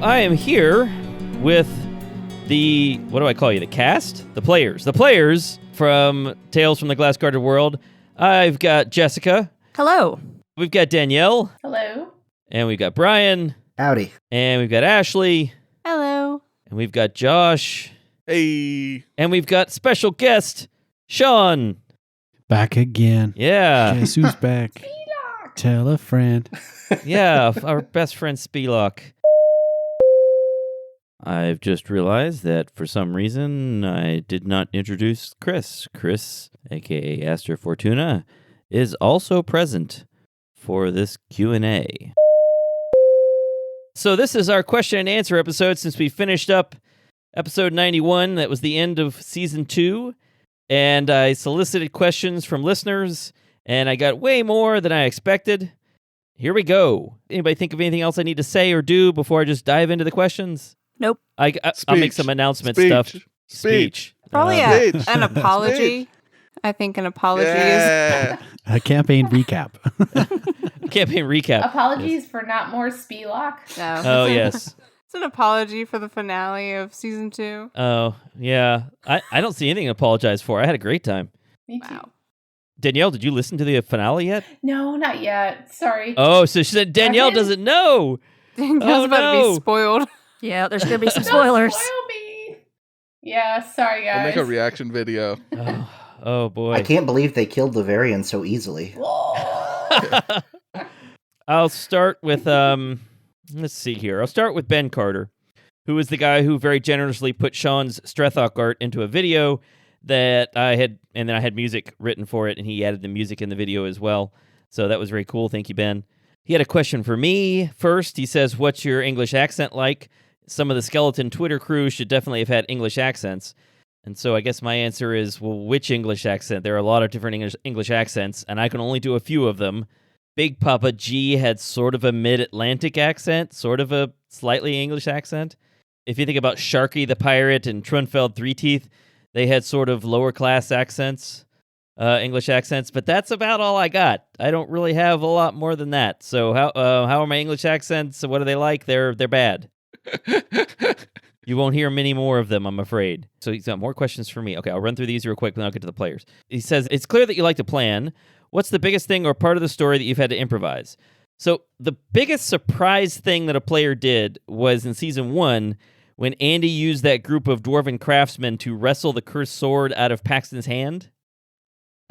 I am here with what do I call you? The cast? The players. The players from Tales from the Glass Guarded World. I've got Jessica. Hello. We've got Danielle. Hello. And we've got Brian. Howdy. And we've got Ashley. Hello. And we've got Josh. Hey. And we've got special guest, Sean. Back again. Yeah. Guess who's back? Tell a friend. Yeah, our best friend Spelok. I've just realized that for some reason I did not introduce Chris. Chris, aka Aster Fortuna, is also present for this Q&A. So this is our question and answer episode since we finished up episode 91. That was the end of season 2. And I solicited questions from listeners, and I got way more than I expected. Here we go. Anybody think of anything else I need to say or do before I just dive into the questions? Nope. I'll make some announcement stuff. Speech. Probably Speech. an apology. I think an apology is... Yeah. A campaign recap. Campaign recap. Apologies for not more Spelok. No. Oh, yes. It's an apology for the finale of season 2. Oh, yeah. I don't see anything to apologize for. I had a great time. Me too. Wow. Danielle, did you listen to the finale yet? No, not yet. Sorry. Oh, so she said Danielle doesn't know. Danielle's about to be spoiled. Yeah, there's going to be some Don't spoilers. spoil me. Yeah, sorry I'll guys. make a reaction video. Oh, boy. I can't believe they killed the Varian so easily. Whoa. I'll start with, let's see here. I'll start with Ben Carter, who is the guy who very generously put Sean's Strethok art into a video that I had, and then I had music written for it, and he added the music in the video as well. So that was very cool. Thank you, Ben. He had a question for me first. He says, what's your English accent like? Some of the Skeleton Twitter crew should definitely have had English accents. And so I guess my answer is, well, which English accent? There are a lot of different English accents, and I can only do a few of them. Big Papa G had sort of a mid-Atlantic accent, sort of a slightly English accent. If you think about Sharky the Pirate and Trunfeld Three Teeth, they had sort of lower-class accents, English accents, but that's about all I got. I don't really have a lot more than that. So how are my English accents? What are they like? They're bad. You won't hear many more of them, I'm afraid. So he's got more questions for me. Okay, I'll run through these real quick, then I'll get to the players. He says, it's clear that you like to plan. What's the biggest thing or part of the story that you've had to improvise? So the biggest surprise thing that a player did was in Season 1, when Andy used that group of dwarven craftsmen to wrestle the cursed sword out of Paxton's hand.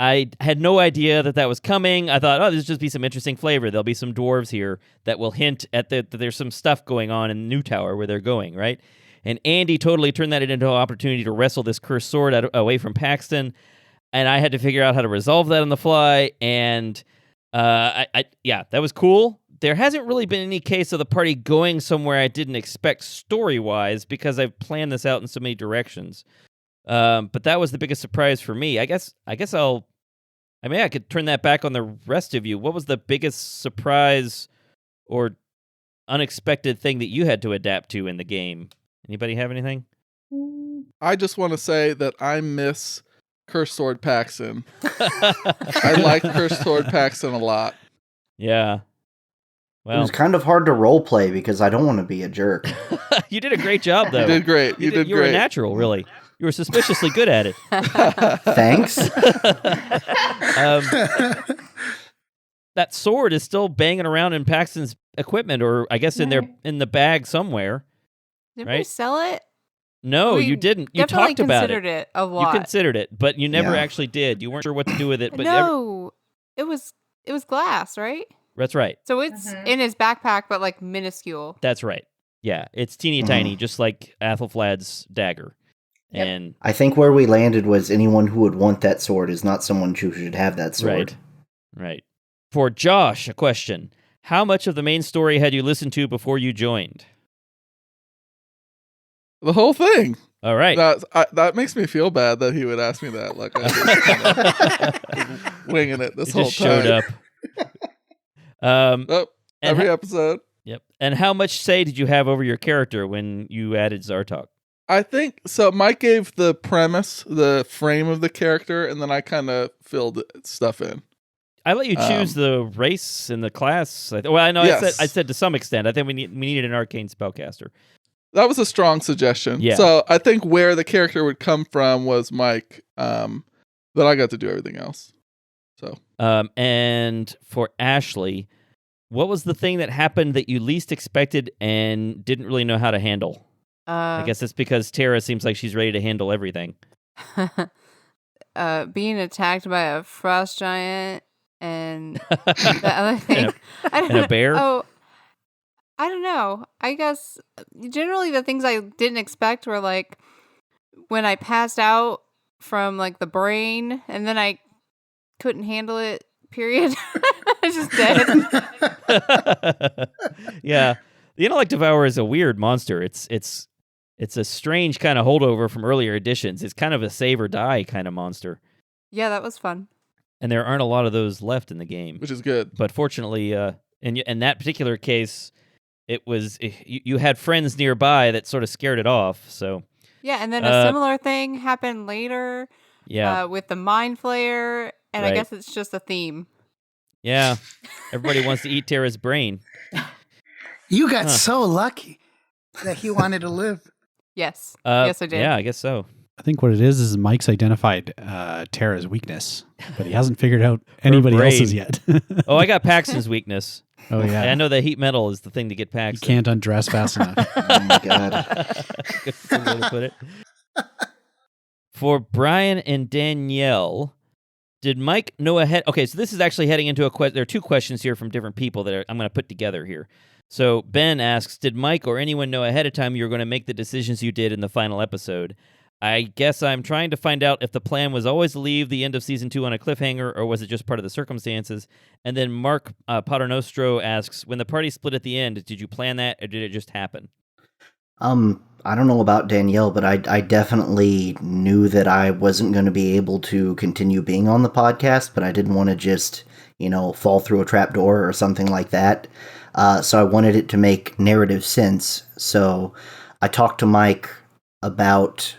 I had no idea that was coming. I thought, this will just be some interesting flavor. There'll be some dwarves here that will hint at that there's some stuff going on in New Tower where they're going, right? And Andy totally turned that into an opportunity to wrestle this cursed sword away from Paxton. And I had to figure out how to resolve that on the fly. And yeah, that was cool. There hasn't really been any case of the party going somewhere I didn't expect story-wise because I've planned this out in so many directions. But that was the biggest surprise for me. I could turn that back on the rest of you. What was the biggest surprise or unexpected thing that you had to adapt to in the game? Anybody have anything? I just want to say that I miss Cursed Sword Paxton. I like Cursed Sword Paxton a lot. Yeah. It was kind of hard to roleplay because I don't want to be a jerk. You did a great job, though. You did great. You were a natural, really. You were suspiciously good at it. Thanks. That sword is still banging around in Paxton's equipment, or I guess in the bag somewhere. Did right? we sell it? No, you didn't. You talked about it. Considered it a lot. You considered it, but you never actually did. You weren't sure what to do with it. But no, it was glass, right? That's right. So it's in his backpack, but like minuscule. That's right. Yeah, it's teeny tiny, just like Athelflad's dagger. Yep. And I think where we landed was anyone who would want that sword is not someone who should have that sword. Right. For Josh, a question. How much of the main story had you listened to before you joined? The whole thing. All right. That makes me feel bad that he would ask me that. Like I was winging it this He whole just time. showed up. Every episode. Yep. And how much say did you have over your character when you added Zartok? I think so. Mike gave the premise, the frame of the character, and then I kind of filled stuff in. I let you choose the race and the class. Well, I know Yes. I said to some extent. I think we needed an arcane spellcaster. That was a strong suggestion. Yeah. So I think where the character would come from was Mike. But I got to do everything else. So And for Ashley, what was the thing that happened that you least expected and didn't really know how to handle? I guess it's because Tara seems like she's ready to handle everything. Being attacked by a frost giant and the other thing. And a bear? Oh, I don't know. I guess generally the things I didn't expect were like when I passed out from like the brain and then I couldn't handle it, period. I was just dead. Yeah. The Intellect Devourer is a weird monster. It's a strange kind of holdover from earlier editions. It's kind of a save or die kind of monster. Yeah, that was fun. And there aren't a lot of those left in the game. which is good. But fortunately, in that particular case, it was you had friends nearby that sort of scared it off. So Yeah, and then a similar thing happened later yeah, with the Mind Flayer, and I Right. guess it's just a theme. yeah. Everybody wants to eat Tara's brain. You got Huh. so lucky that he wanted to live. Yes. Yes, I did. Yeah, I guess so. I think what it is Mike's identified Tara's weakness, but he hasn't figured out anybody brain. else's yet. Oh, I got Paxton's weakness. Oh, yeah. I know that heat metal is the thing to get You Paxton. can't undress fast enough. Oh my god. Good way to put it. For Brian and Danielle, did Mike know ahead? Okay, so this is actually heading into a question. There are two questions here from different people that I'm going to put together here. So Ben asks, did Mike or anyone know ahead of time you were going to make the decisions you did in the final episode? I guess I'm trying to find out if the plan was always to leave the end of season 2 on a cliffhanger, or was it just part of the circumstances? And then Mark Paternostro asks, when the party split at the end, did you plan that, or did it just happen? I don't know about Danielle, but I definitely knew that I wasn't going to be able to continue being on the podcast, but I didn't want to just, fall through a trapdoor or something like that. So I wanted it to make narrative sense. So I talked to Mike about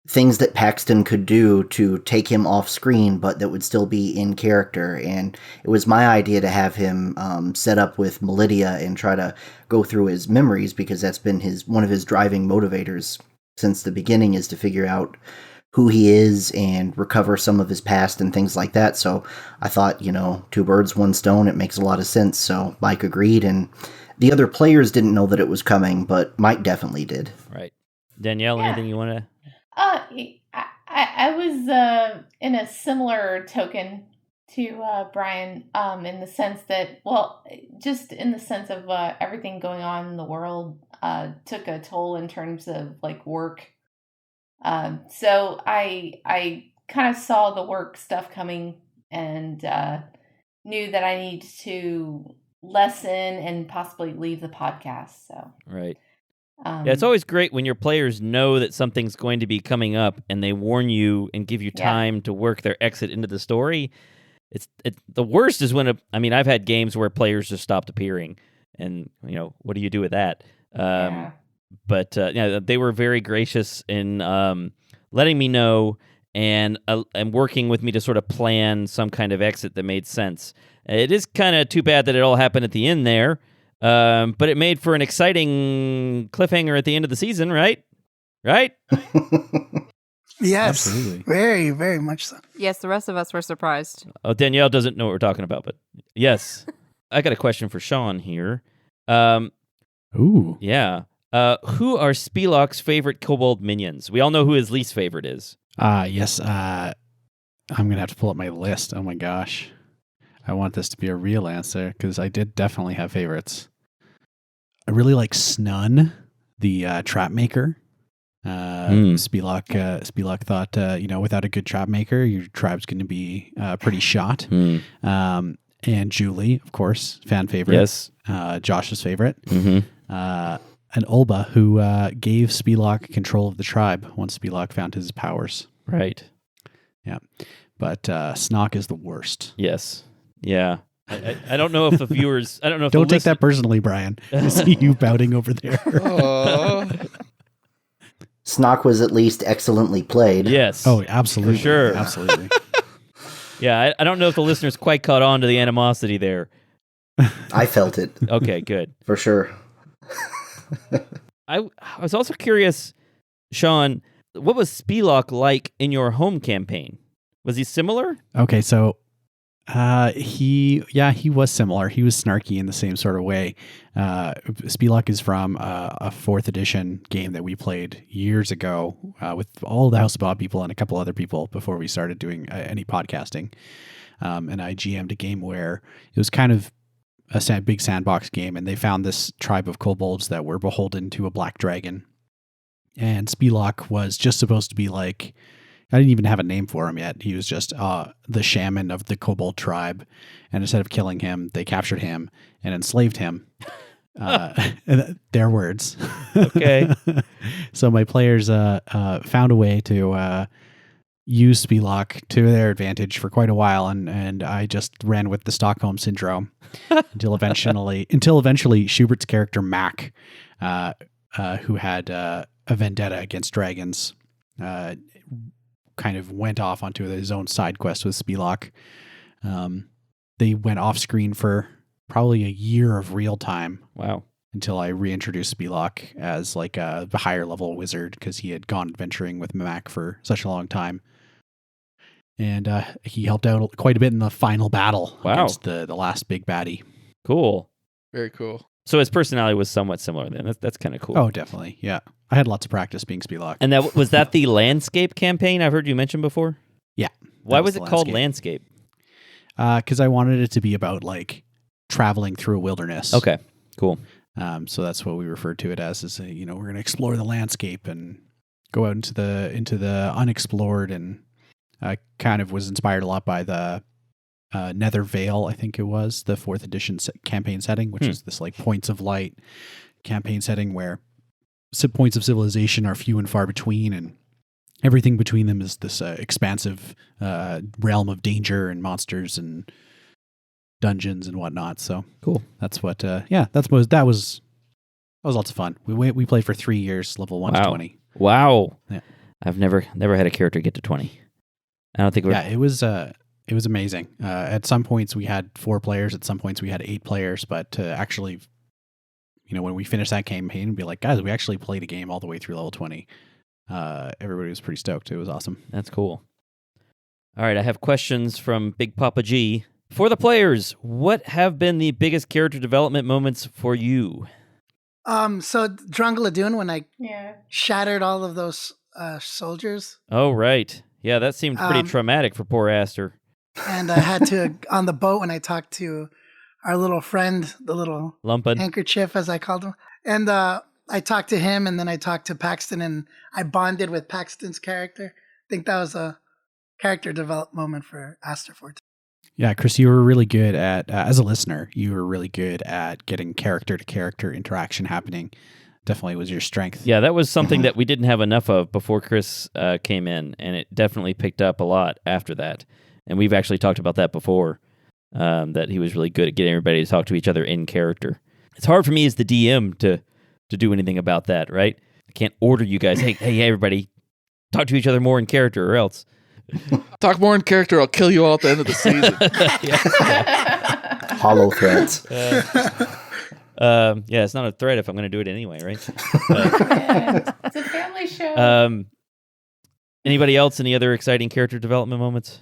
things that Paxton could do to take him off screen, but that would still be in character. And it was my idea to have him set up with Melidia and try to go through his memories, because that's been one of his driving motivators since the beginning, is to figure out who he is and recover some of his past and things like that. So I thought, two birds, one stone, it makes a lot of sense. So Mike agreed, and the other players didn't know that it was coming, but Mike definitely did. Right. Danielle, Yeah. anything you want to... I was in a similar token to Brian, in the sense that, just in the sense of everything going on in the world took a toll in terms of like work. So I kind of saw the work stuff coming and knew that I needed to lessen and possibly leave the podcast. So Right. Yeah, it's always great when your players know that something's going to be coming up and they warn you and give you time to work their exit into the story. It's the worst is when I've had games where players just stopped appearing, and what do you do with that? But they were very gracious in letting me know and working with me to sort of plan some kind of exit that made sense. It is kind of too bad that it all happened at the end there. But it made for an exciting cliffhanger at the end of the season, right? Right? Yes. Absolutely. Very, very much so. Yes, the rest of us were surprised. Oh, Danielle doesn't know what we're talking about, but yes. I got a question for Sean here. Ooh. Yeah. Who are Spelok's favorite kobold minions? We all know who his least favorite is. Yes. I'm going to have to pull up my list. Oh my gosh. I want this to be a real answer because I did definitely have favorites. I really like Snun, the trap maker. Spelok thought, without a good trap maker, your tribe's going to be pretty shot. And Julie, of course, fan favorite. Yes. Josh's favorite. Mm-hmm. And Ulba, who gave Spelok control of the tribe once Spelok found his powers. Right. Yeah. But Snock is the worst. Yes. Yeah. I don't know if the viewers... I don't know if Don't take that personally, Brian. I see you pouting over there. Snock was at least excellently played. Yes. Oh, absolutely. For sure. Absolutely. Yeah, I don't know if the listeners quite caught on to the animosity there. I felt it Okay, good. for sure. I was also curious, Sean, what was Spelok like in your home campaign? Was he similar? Okay, so he was similar. He was snarky in the same sort of way. Spelok is from a 4th edition game that we played years ago with all the House of Bob people and a couple other people before we started doing any podcasting. And I GM'd a game where it was kind of a big sandbox game, and they found this tribe of kobolds that were beholden to a black dragon. And Spelok was just supposed to be like, I didn't even have a name for him yet. He was just the shaman of the kobold tribe. And instead of killing him, they captured him and enslaved him. Their words. Okay. So my players found a way to use Spelok to their advantage for quite a while, and I just ran with the Stockholm syndrome until eventually Schubert's character Mac, who had a vendetta against dragons, kind of went off onto his own side quest with Spelok. They went off screen for probably a year of real time. Wow. Until I reintroduced Spelok as like a higher level wizard, because he had gone adventuring with Mac for such a long time. And he helped out quite a bit in the final battle against the last big baddie. Cool. Very cool. So his personality was somewhat similar then. That's kind of cool. Oh, definitely. Yeah. I had lots of practice being Spelok. And was that the landscape campaign I've heard you mention before? Yeah. Why was it called landscape? Because I wanted it to be about like traveling through a wilderness. Okay, cool. So that's what we referred to it as, is we're going to explore the landscape and go out into the unexplored. And I kind of was inspired a lot by the Nether Vale, I think it was, the 4th edition campaign setting, which is this like points of light campaign setting where points of civilization are few and far between, and everything between them is this expansive realm of danger and monsters and dungeons and whatnot. So cool. That's what. That was lots of fun. We played for 3 years, level 1 to 20. Wow. Yeah. I've never had a character get to 20. I don't think. It was amazing. At some points we had 4 players. At some points we had 8 players. But to actually, when we finished that campaign, be like, guys, we actually played a game all the way through level 20. Everybody was pretty stoked. It was awesome. That's cool. All right, I have questions from Big Papa G. For the players, what have been the biggest character development moments for you? So Drungaladoon, when I Yeah. shattered all of those soldiers, Oh, right. Yeah, that seemed pretty traumatic for poor Aster. and I had to on the boat when I talked to our little friend, the little Lumpin. handkerchief, as I called him, and I talked to him, and then I talked to Paxton, and I bonded with Paxton's character. I think that was a character development moment for Aster 14. Yeah, Chris, you were really good at, as a listener, you were really good at getting character to character interaction happening. Definitely was your strength. Yeah, that was something that we didn't have enough of before Chris came in, and it definitely picked up a lot after that. And we've actually talked about that before, that he was really good at getting everybody to talk to each other in character. It's hard for me as the DM to do anything about that, right? I can't order you guys, hey, everybody, talk to each other more in character or else. Talk more in character, I'll kill you all at the end of the season. Hollow threats. It's not a threat if I'm going to do it anyway, right? It's a family show. Anybody else? Any other exciting character development moments?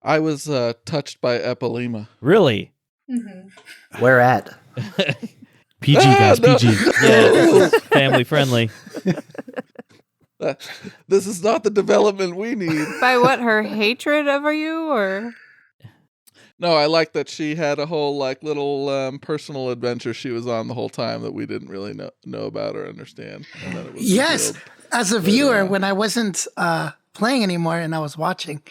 I was touched by Epilema. Really? Mm-hmm. Where at? PG, guys, no. PG. Yeah, family friendly. This is not the development we need. By what, her hatred of you, or? No, I like that she had a whole little personal adventure she was on the whole time that we didn't really know about or understand. And then it was Yes, revealed as a later viewer, on. when I wasn't playing anymore and I was watching,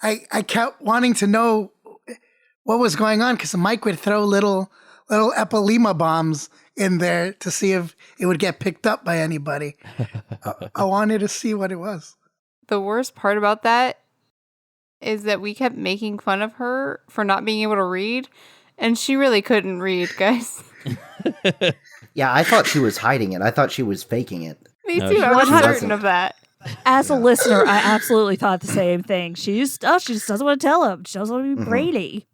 I kept wanting to know what was going on, because Mike would throw little Epilema bombs in there to see if it would get picked up by anybody. I wanted to see what it was. The worst part about that is that we kept making fun of her for not being able to read, and she really couldn't read, guys. Yeah, I thought she was hiding it. I thought she was faking it. Me No, too. she I was wasn't. certain of that. As a listener, I absolutely thought the same thing. She just doesn't want to tell him. She doesn't want to be Mhm. Brady.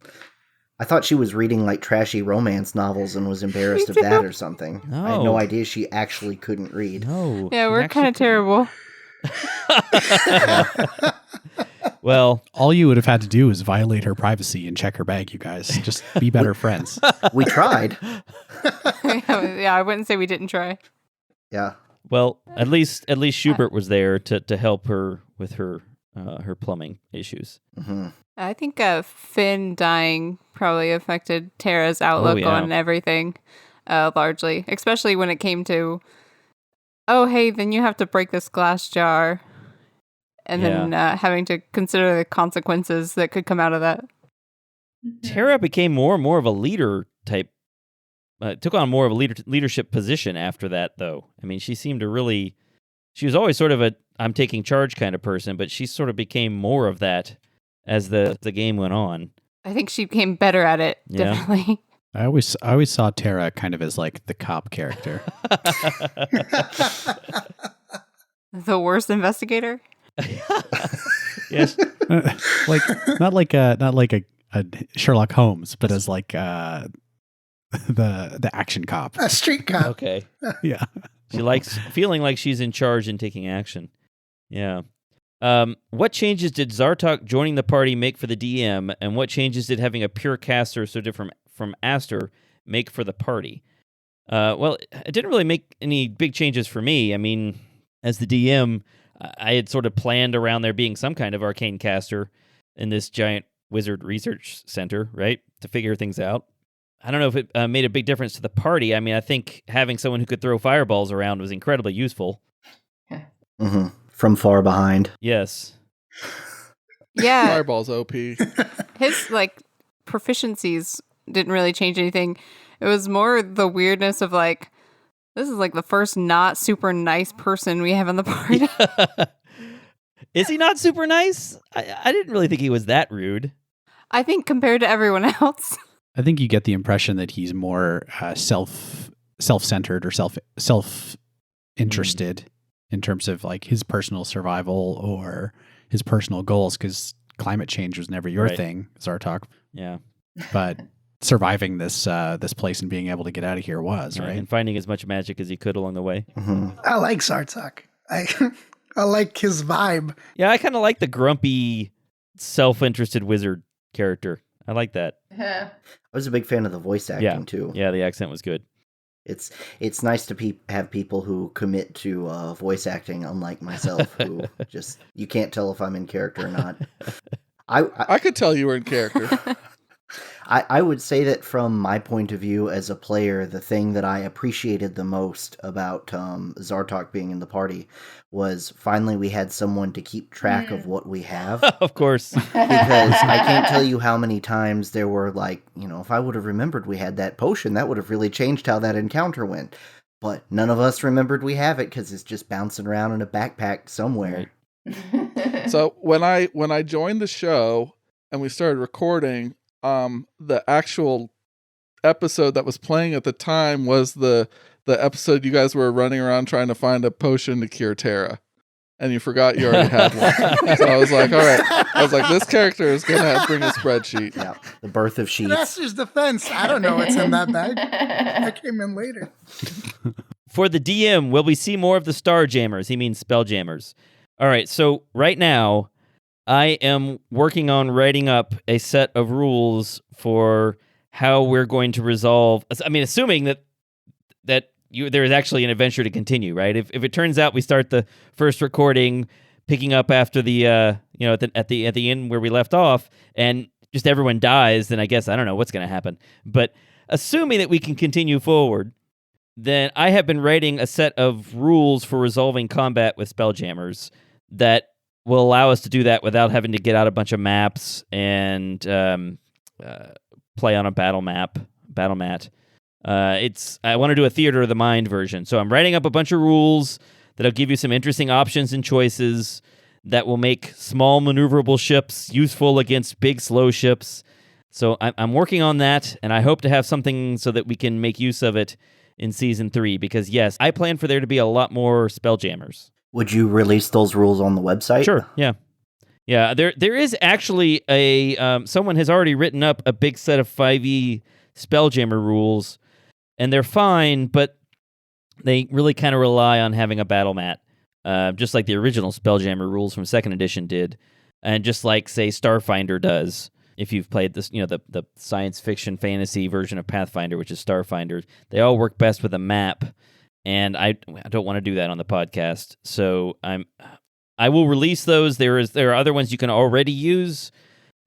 I thought she was reading like trashy romance novels and was embarrassed of Me that too. or something. I No. had no idea she actually couldn't read. No. Yeah, you we're actually kind of terrible. Well, All you would have had to do is violate her privacy and check her bag, you guys. Just be better friends. We tried. Yeah, I wouldn't say we didn't try. Yeah. well, at least Schubert was there to help her with her plumbing issues. hmm I think Finn dying probably affected Tara's outlook yeah. on everything, largely, especially when it came to, oh, hey, then you have to break this glass jar, and then having to consider the consequences that could come out of that. Tara became more and more of a leader type. Took on more of a leadership position after that, though. I mean, she seemed to really. She was always sort of a I'm taking charge kind of person, but she sort of became more of that as the game went on. I think she became better at it, Yeah. definitely. I always saw Tara kind of as like the cop character. The worst investigator? Yes. Like not like a Sherlock Holmes, but as like the action cop. A street cop. Okay. Yeah. She likes feeling like she's in charge and taking action. Yeah. What changes did Zartok joining the party make for the DM, and what changes did having a pure caster so different from Aster make for the party? Well, it didn't really make any big changes for me. I mean, as the DM, I had sort of planned around there being some kind of arcane caster in this giant wizard research center, right, to figure things out. I don't know if it made a big difference to the party. I mean, I think having someone who could throw fireballs around was incredibly useful. hmm From far behind. Yes. Yeah. Fireball's OP. His, like, proficiencies didn't really change anything. It was more the weirdness of, like, this is, like, the first not super nice person we have in the party. Is he not super nice? I didn't really think he was that rude. I think compared to everyone else. I think you get the impression that he's more self-centered or self-interested in terms of like his personal survival or his personal goals, because climate change was never your Right. thing, Zartok. Yeah. But surviving this place and being able to get out of here was, right? And finding as much magic as he could along the way. hmm I like Sartok. I like his vibe. Yeah, I kind of like the grumpy, self-interested wizard character. I like that. I was a big fan of the voice acting Yeah. too. Yeah, the accent was good. It's nice to have people who commit to voice acting, unlike myself, who just you can't tell if I'm in character or not. I could tell you were in character. I would say that from my point of view as a player, the thing that I appreciated the most about Zartok being in the party was finally we had someone to keep track of what we have. Of course. Because I can't tell you how many times there were like, if I would have remembered we had that potion, that would have really changed how that encounter went. But none of us remembered we have it because it's just bouncing around in a backpack somewhere. So when I joined the show and we started recording, the actual episode that was playing at the time was the episode you guys were running around trying to find a potion to cure Tara, and you forgot you already had one. So I was like, all right. I was like, this character is gonna bring a spreadsheet. Yeah, the birth of In sheets. Esther's defense, I don't know what's in that bag. I came in later. For the DM, will we see more of the Star Jammers? He means Spell Jammers. All right, so right now, I am working on writing up a set of rules for how we're going to resolve. I mean, assuming that there is actually an adventure to continue, right? If it turns out we start the first recording picking up after the at the end where we left off, and just everyone dies, then I guess I don't know what's going to happen. But assuming that we can continue forward, then I have been writing a set of rules for resolving combat with Spelljammers that will allow us to do that without having to get out a bunch of maps and play on a battle mat. I want to do a Theater of the Mind version. So I'm writing up a bunch of rules that'll give you some interesting options and choices that will make small maneuverable ships useful against big slow ships. So I'm working on that, and I hope to have something so that we can make use of it in Season 3, because yes, I plan for there to be a lot more Spelljammers. Would you release those rules on the website? Sure. Yeah. Yeah. There is actually someone has already written up a big set of 5e Spelljammer rules, and they're fine, but they really kind of rely on having a battle mat, just like the original Spelljammer rules from 2nd edition did, and just like, say, Starfinder does. If you've played this, the science fiction fantasy version of Pathfinder, which is Starfinder, they all work best with a map, and I don't want to do that on the podcast. So I will release those. There are other ones you can already use.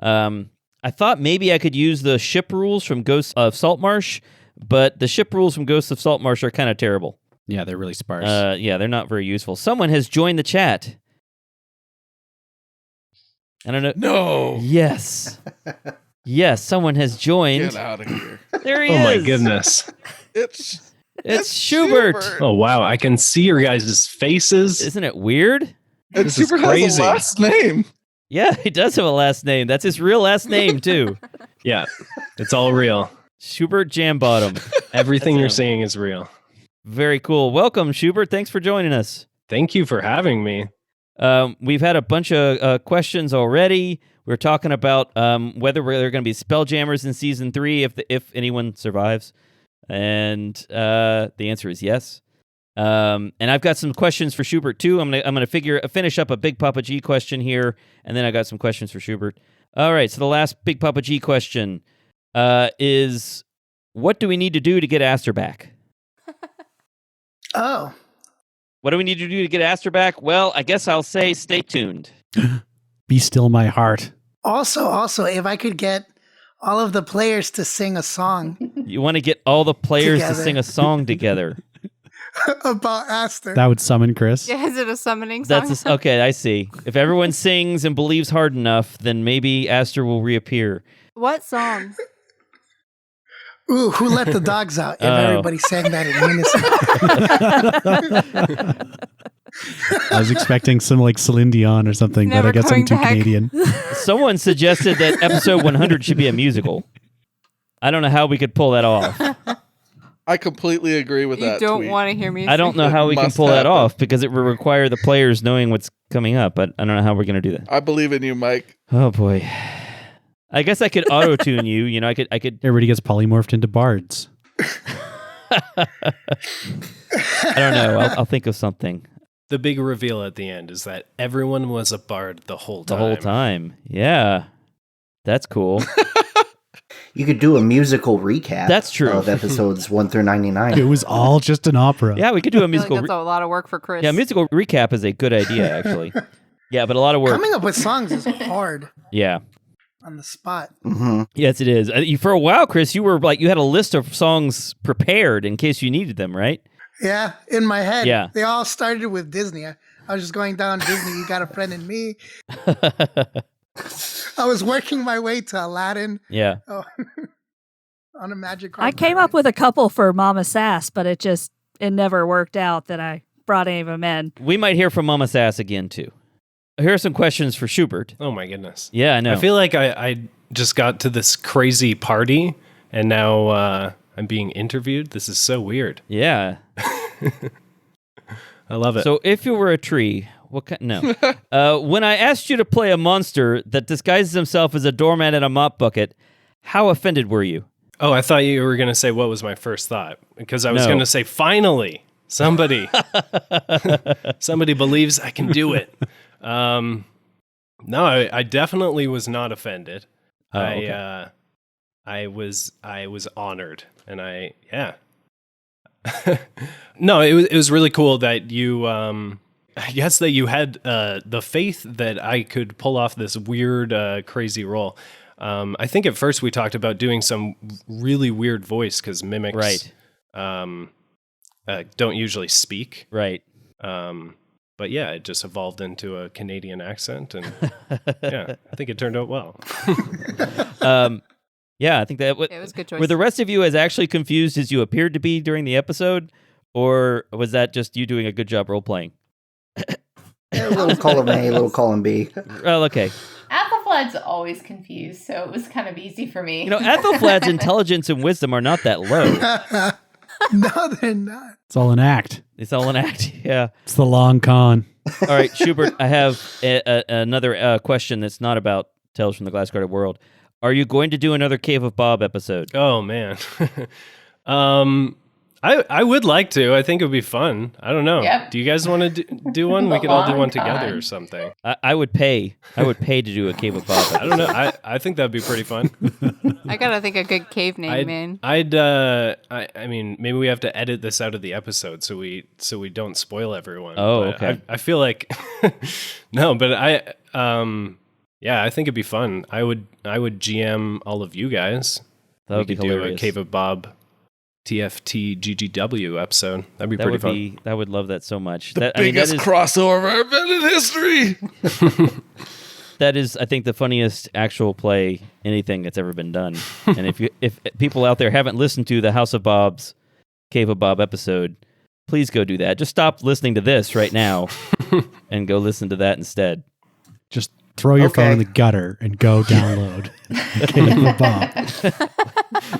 I thought maybe I could use the ship rules from Ghosts of Saltmarsh, but the ship rules from Ghosts of Saltmarsh are kind of terrible. Yeah, they're really sparse. Yeah, they're not very useful. Someone has joined the chat. I don't know. No. Yes. Yes, someone has joined. Get out of here. There he Oh is. my goodness. It's Schubert. Oh wow, I can see your guys' faces. Isn't it weird? And This is Schubert has crazy. a last name. Yeah, he does have a last name. That's his real last name, too. Yeah, it's all real. Schubert Jambottom. Everything That's you're him. saying is real. Very cool. Welcome, Schubert. Thanks for joining us. Thank you for having me. We've had a bunch of questions already. We're talking about whether there are going to be Spelljammers in Season 3 if anyone survives. And the answer is yes. And I've got some questions for Schubert, too. I'm gonna finish up a Big Papa G question here, and then I got some questions for Schubert. All right, so the last Big Papa G question is, what do we need to do to get Aster back? Oh, What do we need to do to get Aster back? Well, I guess I'll say stay tuned. Be still my heart. also, if I could get all of the players to sing a song You want to get all the players to Together. sing a song together. about Aster. That would summon Chris. Yeah, is it a summoning song? Okay, I see. If everyone sings and believes hard enough, then maybe Aster will reappear. What song? Ooh, who let the dogs out? If Oh. everybody sang that in unison. I was expecting some like Celine Dion or something, but Never I guess I'm coming too back. Canadian. Someone suggested that episode 100 should be a musical. I don't know how we could pull that off. I completely agree with You that don't tweet. want to hear music. I don't know how we can must pull that happen. off because it will require the players knowing what's coming up, but I don't know how we're going to do that. I believe in you, Mike. Oh boy. I guess I could auto-tune you. I could Everybody gets polymorphed into bards. I don't know. I'll think of something. The big reveal at the end is that everyone was a bard the whole The time. whole time. Yeah. That's cool. You could do a musical recap. That's true. Of episodes 1 through 99. It was all just an opera. Yeah, we could do a I feel like musical. that's a lot of work for Chris. Yeah, musical recap is a good idea, actually. Yeah, but a lot of work. Coming up with songs is hard Yeah. on the spot. Hmm. Yes, it is. For a while, Chris, you were like, you had a list of songs prepared in case you needed them, right? Yeah, in my head. Yeah. They all started with Disney. I was just going down Disney, You Got a Friend in Me. I was working my way to Aladdin. Yeah. Oh, on a magic I carpet. came up with a couple for Mama Sass, but it never worked out that I brought any of them in. We might hear from Mama Sass again, too. Here are some questions for Schubert. Oh my goodness. Yeah, I know. I feel like I just got to this crazy party and now I'm being interviewed. This is so weird. Yeah. I love it. So if you were a tree, what kind? No. When I asked you to play a monster that disguises himself as a doormat and a mop bucket, how offended were you? Oh, I thought you were going to say what was my first thought, because I was No. going to say, finally, somebody believes I can do it. No, I definitely was not offended. Oh, okay. I was honored, and no, it was really cool that you, I guess that you had the faith that I could pull off this weird, crazy role. I think at first we talked about doing some really weird voice because mimics Right. don't usually speak. Right. But yeah, it just evolved into a Canadian accent, and yeah, I think it turned out well. Yeah, I think that It was a good choice. were the rest of you as actually confused as you appeared to be during the episode, or was that just you doing a good job role playing? A little column A, a little column B. Well, okay. Athelflaed's always confused, so it was kind of easy for me. Athelflaed's intelligence and wisdom are not that low. No, they're not. It's all an act. It's all an act. Yeah. It's the long con. All right, Schubert, I have another question that's not about Tales from the Glass Guarded World. Are you going to do another Cave of Bob episode? Oh man. I would like to. I think it would be fun. I don't know. Yep. Do you guys want to do one? We could all do one together or something. I would pay. I would pay to do a Cave of Bob episode. I don't know. I think that'd be pretty fun. I gotta think a good cave name, man. I mean, maybe we have to edit this out of the episode so we don't spoil everyone. Oh, But okay. I feel like no, but yeah, I think it'd be fun. I would GM all of you guys. That would We be could do a hilarious. Cave of Bob TFT GGW episode. That'd be pretty fun. I would love that so much. The That biggest is, crossover event in history. that is, I think, the funniest actual play anything that's ever been done. And if people out there haven't listened to the House of Bob's Cave of Bob episode, please go do that. Just stop listening to this right now and go listen to that instead. Just throw your phone Okay. in the gutter and go download Cave of Bob.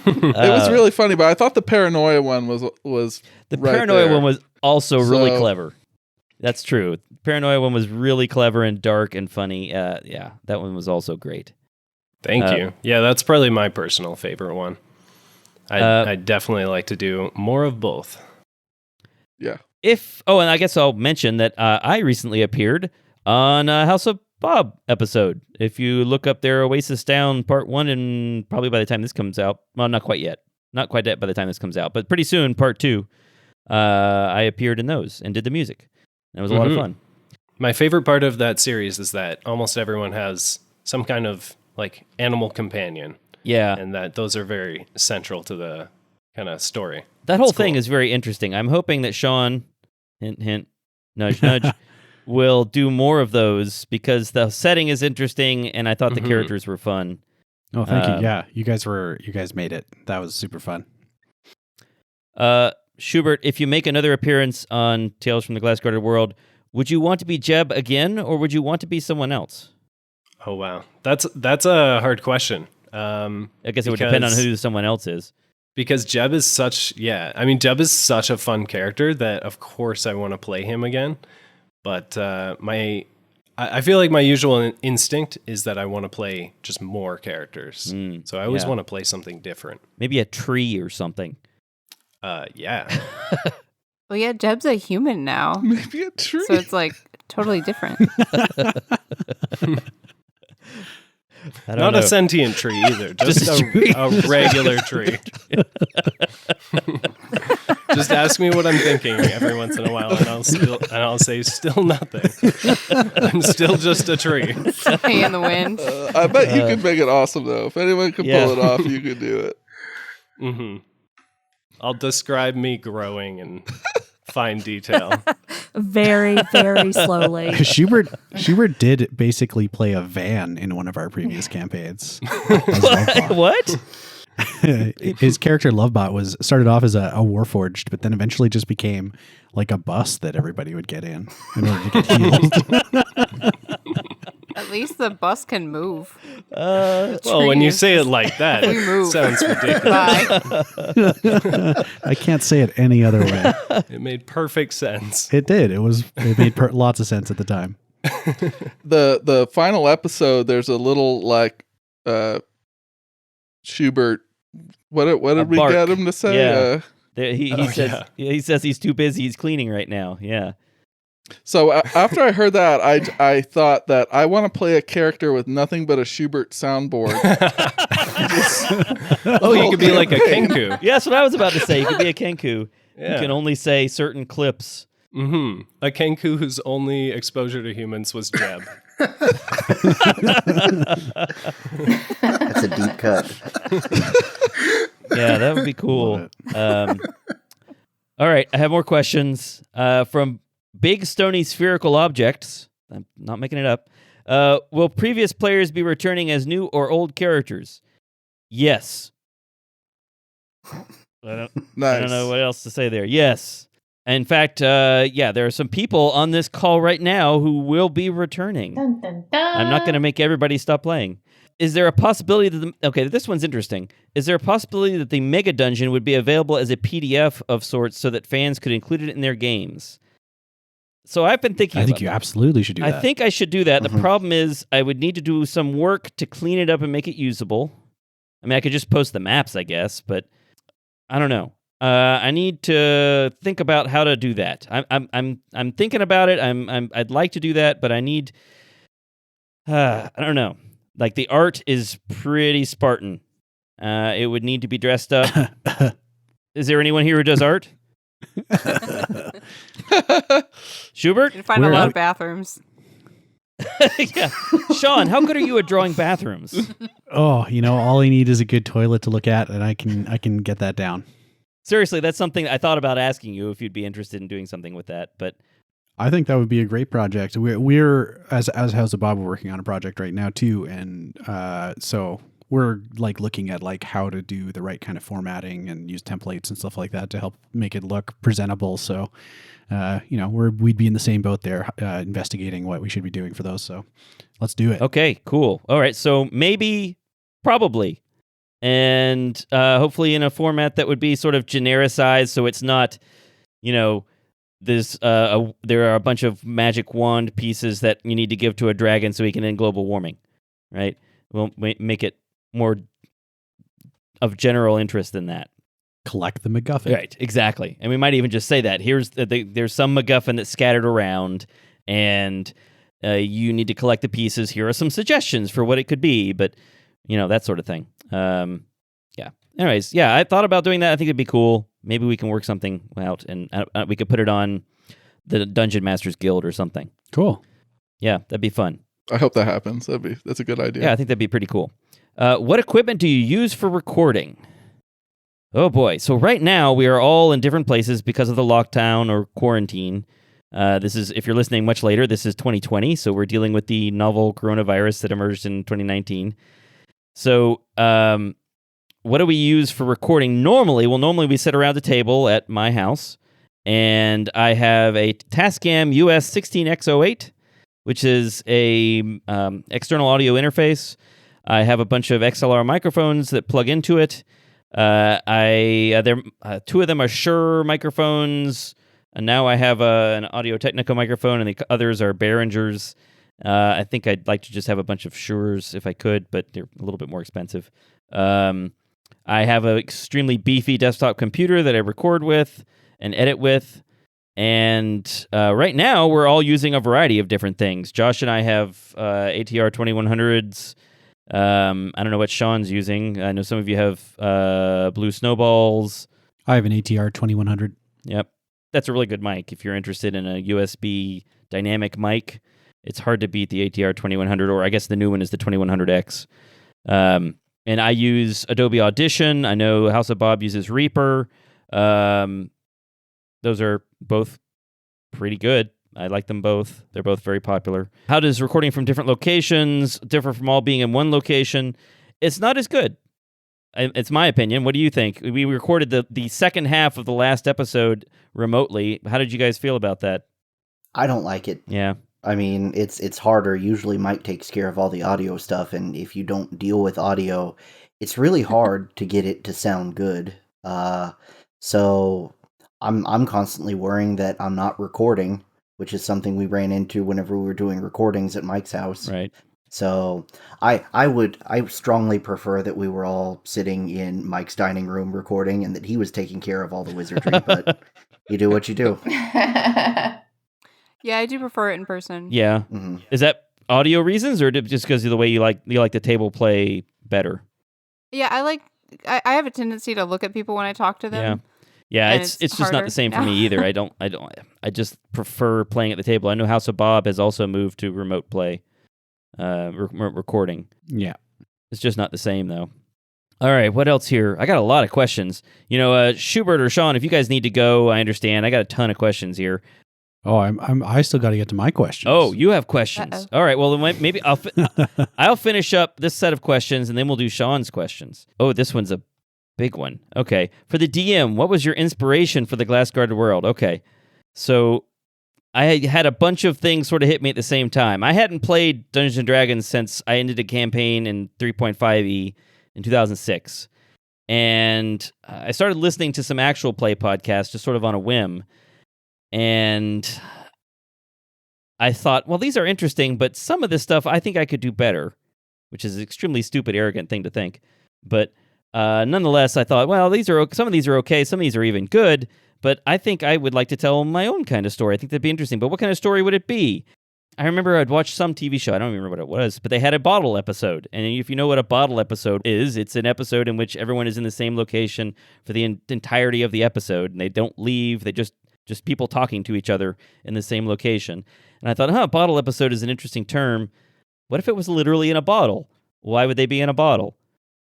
It was really funny, but I thought the paranoia one was The right paranoia there. one was also really So- clever. That's true. Paranoia one was really clever and dark and funny. Yeah, that one was also great. Thank you. Yeah, that's probably my personal favorite one. I'd definitely like to do more of both. Yeah. And I guess I'll mention that I recently appeared on a House of Bob episode. If you look up their Oasis Down Part 1, and probably by the time this comes out, well, not quite yet. Not quite yet by the time this comes out, but pretty soon, Part 2, I appeared in those and did the music. It was a lot of fun. My favorite part of that series is that almost everyone has some kind of like animal companion, Yeah. and that those are very central to the kind of story. That whole It's thing cool. is very interesting. I'm hoping that Sean, hint, hint, nudge, nudge, will do more of those because the setting is interesting and I thought the characters were fun. Oh, thank you. Yeah, you guys made it. That was super fun. Schubert, if you make another appearance on Tales from the Glass Guarded World, would you want to be Jeb again or would you want to be someone else? Oh wow, that's a hard question. I guess it would depend on who someone else is. Because Jeb is Jeb is such a fun character that of course I want to play him again. But I feel like my usual instinct is that I want to play just more characters. So I always want to play something different. Maybe a tree or something. Yeah. Well, yeah, Jeb's a human now, Maybe a tree. so it's like totally different. I don't Not know. a sentient tree either. Just Just a tree. a regular tree. Just ask me what I'm thinking every once in a while, and I'll say still nothing. I'm still just a tree. Hey, in the wind. I bet you could make it awesome though. If anyone could Yeah. pull it off, you could do it. Mm-hmm. I'll describe me growing in fine detail. Very, very slowly. Schubert did basically play a van in one of our previous campaigns. as Lovebot. What? His character Lovebot started off as a Warforged, but then eventually just became like a bus that everybody would get in order to get healed. At least the bus can move. Well, when you trees say it like that, We move. it sounds ridiculous. Bye. I can't say it any other way. It made perfect sense. It did. It made lots of sense at the time. The final episode, there's a little like Schubert. What did we bark. get him to say? Yeah. He Oh, says yeah. he says he's too busy. He's cleaning right now. Yeah. So after I heard that, I thought that I want to play a character with nothing but a Schubert soundboard. Oh, you could be like a Kenku. Yeah, that's what I was about to say. You could be a Kenku. Yeah. You can only say certain clips. Mm-hmm. A Kenku whose only exposure to humans was Jeb. That's a deep cut. Yeah, that would be cool. All right, I have more questions from Big Stony Spherical Objects. I'm not making it up. Will previous players be returning as new or old characters? Yes. I Nice. don't know what else to say there. Yes. In fact, there are some people on this call right now who will be returning. Dun, dun, dun. I'm not going to make everybody stop playing. Is there a possibility that this one's interesting. Is there a possibility that the Mega Dungeon would be available as a PDF of sorts so that fans could include it in their games? So I've been thinking I think about you that. absolutely should do I that. think I should do that. The Mhm. problem is I would need to do some work to clean it up and make it usable. I mean, I could just post the maps, I guess, but I don't know. I need to think about how to do that. I'm thinking about it. I'd like to do that, but I need. I don't know. Like the art is pretty Spartan. It would need to be dressed up. Is there anyone here who does art? Schubert? You can find a Where- lot of bathrooms. Yeah. Sean, how good are you at drawing bathrooms? Oh, all I need is a good toilet to look at, and I can get that down. Seriously, that's something I thought about asking you if you'd be interested in doing something with that. But I think that would be a great project. We're as House of Bob, we're working on a project right now too, and so we're like looking at like how to do the right kind of formatting and use templates and stuff like that to help make it look presentable. So, we'd be in the same boat there, investigating what we should be doing for those. So, let's do it. okay, cool. All right, so maybe, probably, and hopefully in a format that would be sort of genericized, so it's not, there are a bunch of magic wand pieces that you need to give to a dragon so he can end global warming, right? We'll make it more of general interest than that. Collect the MacGuffin. Right, exactly. And we might even just say that. There's some MacGuffin that's scattered around, and you need to collect the pieces. Here are some suggestions for what it could be, but, that sort of thing. Yeah. Anyways, yeah, I thought about doing that. I think it'd be cool. Maybe we can work something out, and we could put it on the Dungeon Masters Guild or something. Cool. Yeah, that'd be fun. I hope that happens. That's a good idea. Yeah, I think that'd be pretty cool. What equipment do you use for recording? Oh boy. So right now we are all in different places because of the lockdown or quarantine. This is, if you're listening much later, this is 2020. So we're dealing with the novel coronavirus that emerged in 2019. So what do we use for recording normally? Well, normally we sit around the table at my house, and I have a Tascam US16X08, which is a external audio interface. I have a bunch of XLR microphones that plug into it. Two of them are Shure microphones, and now I have an Audio-Technica microphone, and the others are Behringers. I think I'd like to just have a bunch of Shures if I could, but they're a little bit more expensive. I have an extremely beefy desktop computer that I record with and edit with. And right now, we're all using a variety of different things. Josh and I have ATR 2100s. I don't know what Sean's using. I know some of you have Blue Snowballs. I have an ATR 2100. Yep. That's a really good mic. If you're interested in a USB dynamic mic, it's hard to beat the ATR 2100, or I guess the new one is the 2100X. And I use Adobe Audition. I know House of Bob uses Reaper. Those are both pretty good. I like them both. They're both very popular. How does recording from different locations differ from all being in one location? It's not as good. It's my opinion. What do you think? We recorded the second half of the last episode remotely. How did you guys feel about that? I don't like it. Yeah. I mean, it's harder. Usually Mike takes care of all the audio stuff, and if you don't deal with audio, it's really hard to get it to sound good. So I'm constantly worrying that I'm not recording, which is something we ran into whenever we were doing recordings at Mike's house. Right. So I strongly prefer that we were all sitting in Mike's dining room recording, and that he was taking care of all the wizardry, but you do what you do. Yeah, I do prefer it in person. Yeah. Mm-hmm. Is that audio reasons, or just because of the way you like the table play better? Yeah, I have a tendency to look at people when I talk to them. Yeah, And it's it's just not harder the same for now. me either. I just prefer playing at the table. I know House of Bob has also moved to remote play, recording. Yeah. It's just not the same though. All right, what else here? I got a lot of questions. Schubert or Sean, if you guys need to go, I understand. I got a ton of questions here. Oh, I still got to get to my questions. Oh, you have questions. Uh-oh. All right, well then maybe I'll finish up this set of questions and then we'll do Sean's questions. Oh, this one's a big one. Okay. For the DM, what was your inspiration for the Glass Guarded World? Okay. So I had a bunch of things sort of hit me at the same time. I hadn't played Dungeons & Dragons since I ended a campaign in 3.5e in 2006. And I started listening to some actual play podcasts just sort of on a whim. And I thought, well, these are interesting, but some of this stuff I think I could do better, which is an extremely stupid, arrogant thing to think. But nonetheless, I thought, well, some of these are okay, some of these are even good, but I think I would like to tell my own kind of story. I think that'd be interesting. But what kind of story would it be? I remember I'd watched some TV show. I don't remember what it was, but they had a bottle episode. And if you know what a bottle episode is, it's an episode in which everyone is in the same location for the entirety of the episode, and they don't leave. They just people talking to each other in the same location. And I thought, bottle episode is an interesting term. What if it was literally in a bottle? Why would they be in a bottle?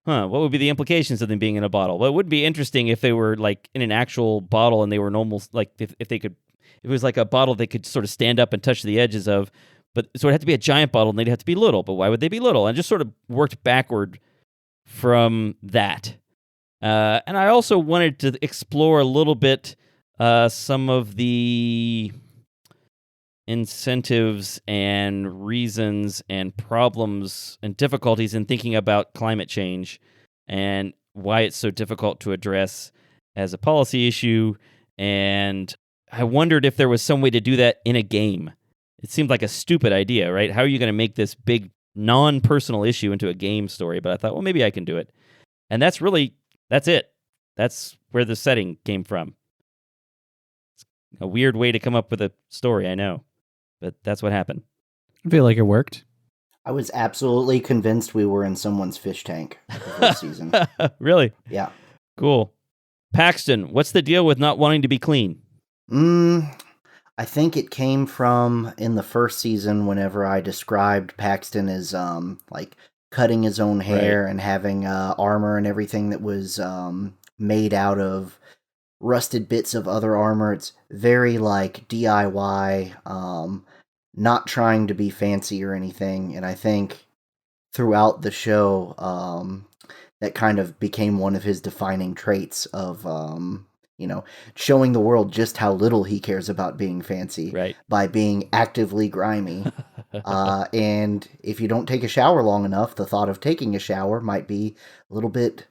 What would be the implications of them being in a bottle? Well, it would be interesting if they were like in an actual bottle and they were normal, like if they could. It was like a bottle they could sort of stand up and touch the edges of, but so it'd have to be a giant bottle and they'd have to be little. But why would they be little? And just sort of worked backward from that. And I also wanted to explore a little bit some of the incentives and reasons and problems and difficulties in thinking about climate change and why it's so difficult to address as a policy issue. And I wondered if there was some way to do that in a game. It seemed like a stupid idea, right? How are you going to make this big non-personal issue into a game story? But I thought, well, maybe I can do it. And that's it. That's where the setting came from. It's a weird way to come up with a story, I know. But that's what happened. I feel like it worked. I was absolutely convinced we were in someone's fish tank the first season. Really? Yeah. Cool. Paxton, what's the deal with not wanting to be clean? I think it came from in the first season whenever I described Paxton as like cutting his own hair and having armor and everything that was made out of rusted bits of other armor. It's very like DIY, not trying to be fancy or anything. And I think throughout the show, that kind of became one of his defining traits of showing the world just how little he cares about being fancy by being actively grimy. And if you don't take a shower long enough, the thought of taking a shower might be a little bit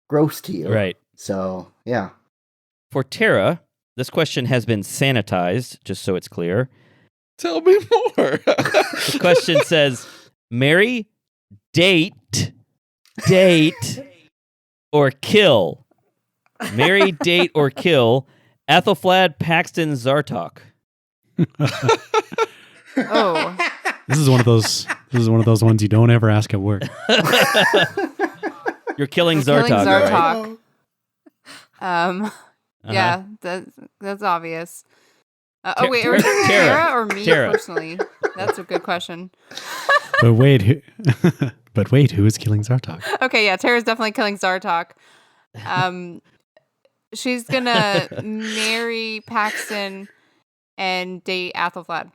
gross to you. Right. So, yeah. For Tara, this question has been sanitized, just so it's clear. Tell me more. The question says, marry, date, or kill. Marry, date, or kill Athelflaed, Paxton, Zartok. Oh. This is one of those ones you don't ever ask at work. You're killing Zartok. Right? Yeah, that's obvious. Wait, are we doing Tara. Tara or me personally? That's a good question. But wait, who is killing Zartok? Okay, yeah, Tara's definitely killing Zartok. She's gonna marry Paxton and date Athelflaed.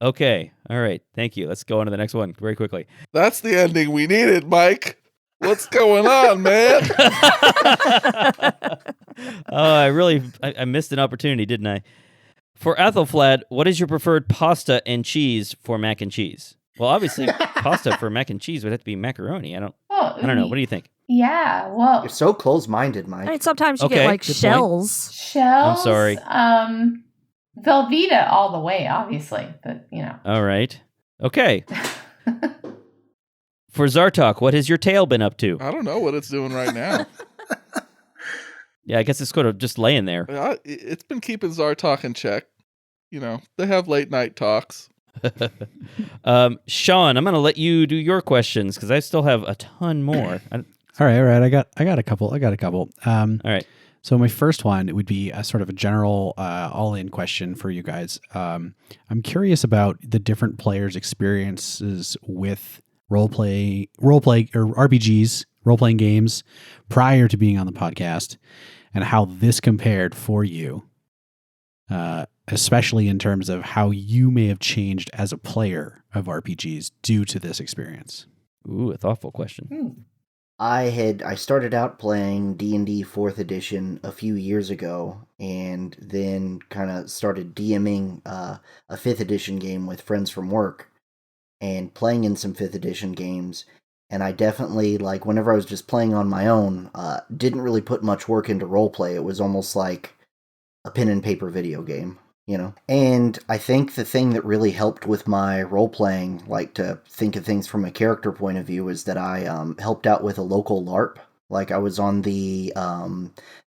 Okay, all right, thank you. Let's go on to the next one very quickly. That's the ending we needed, Mike. What's going on, man? I missed an opportunity, didn't I? For Athelflaed, what is your preferred pasta and cheese for mac and cheese? Well, obviously, pasta for mac and cheese would have to be macaroni. I don't know. What do you think? Yeah, well, You're so close-minded, Mike. I mean, sometimes you get like good shells. shells. I'm sorry. Velveeta all the way, obviously, but All right. Okay. For Zartok, what has your tail been up to? I don't know what it's doing right now. Yeah, I guess it's sort of just laying there. It's been keeping Zartok in check. They have late night talks. Sean, I'm going to let you do your questions because I still have a ton more. All right. I got a couple. All right. So my first one would be a sort of a general all-in question for you guys. I'm curious about the different players' experiences with role-play or RPGs, role-playing games prior to being on the podcast, and how this compared for you, especially in terms of how you may have changed as a player of RPGs due to this experience. Ooh, a thoughtful question. I started out playing D&D 4th edition a few years ago, and then kind of started DMing a 5th edition game with friends from work, and playing in some 5th edition games. And I definitely, like, whenever I was just playing on my own, didn't really put much work into roleplay. It was almost like a pen and paper video game. you know. And I think the thing that really helped with my role playing, like to think of things from a character point of view, is that I helped out with a local LARP. Like I was on the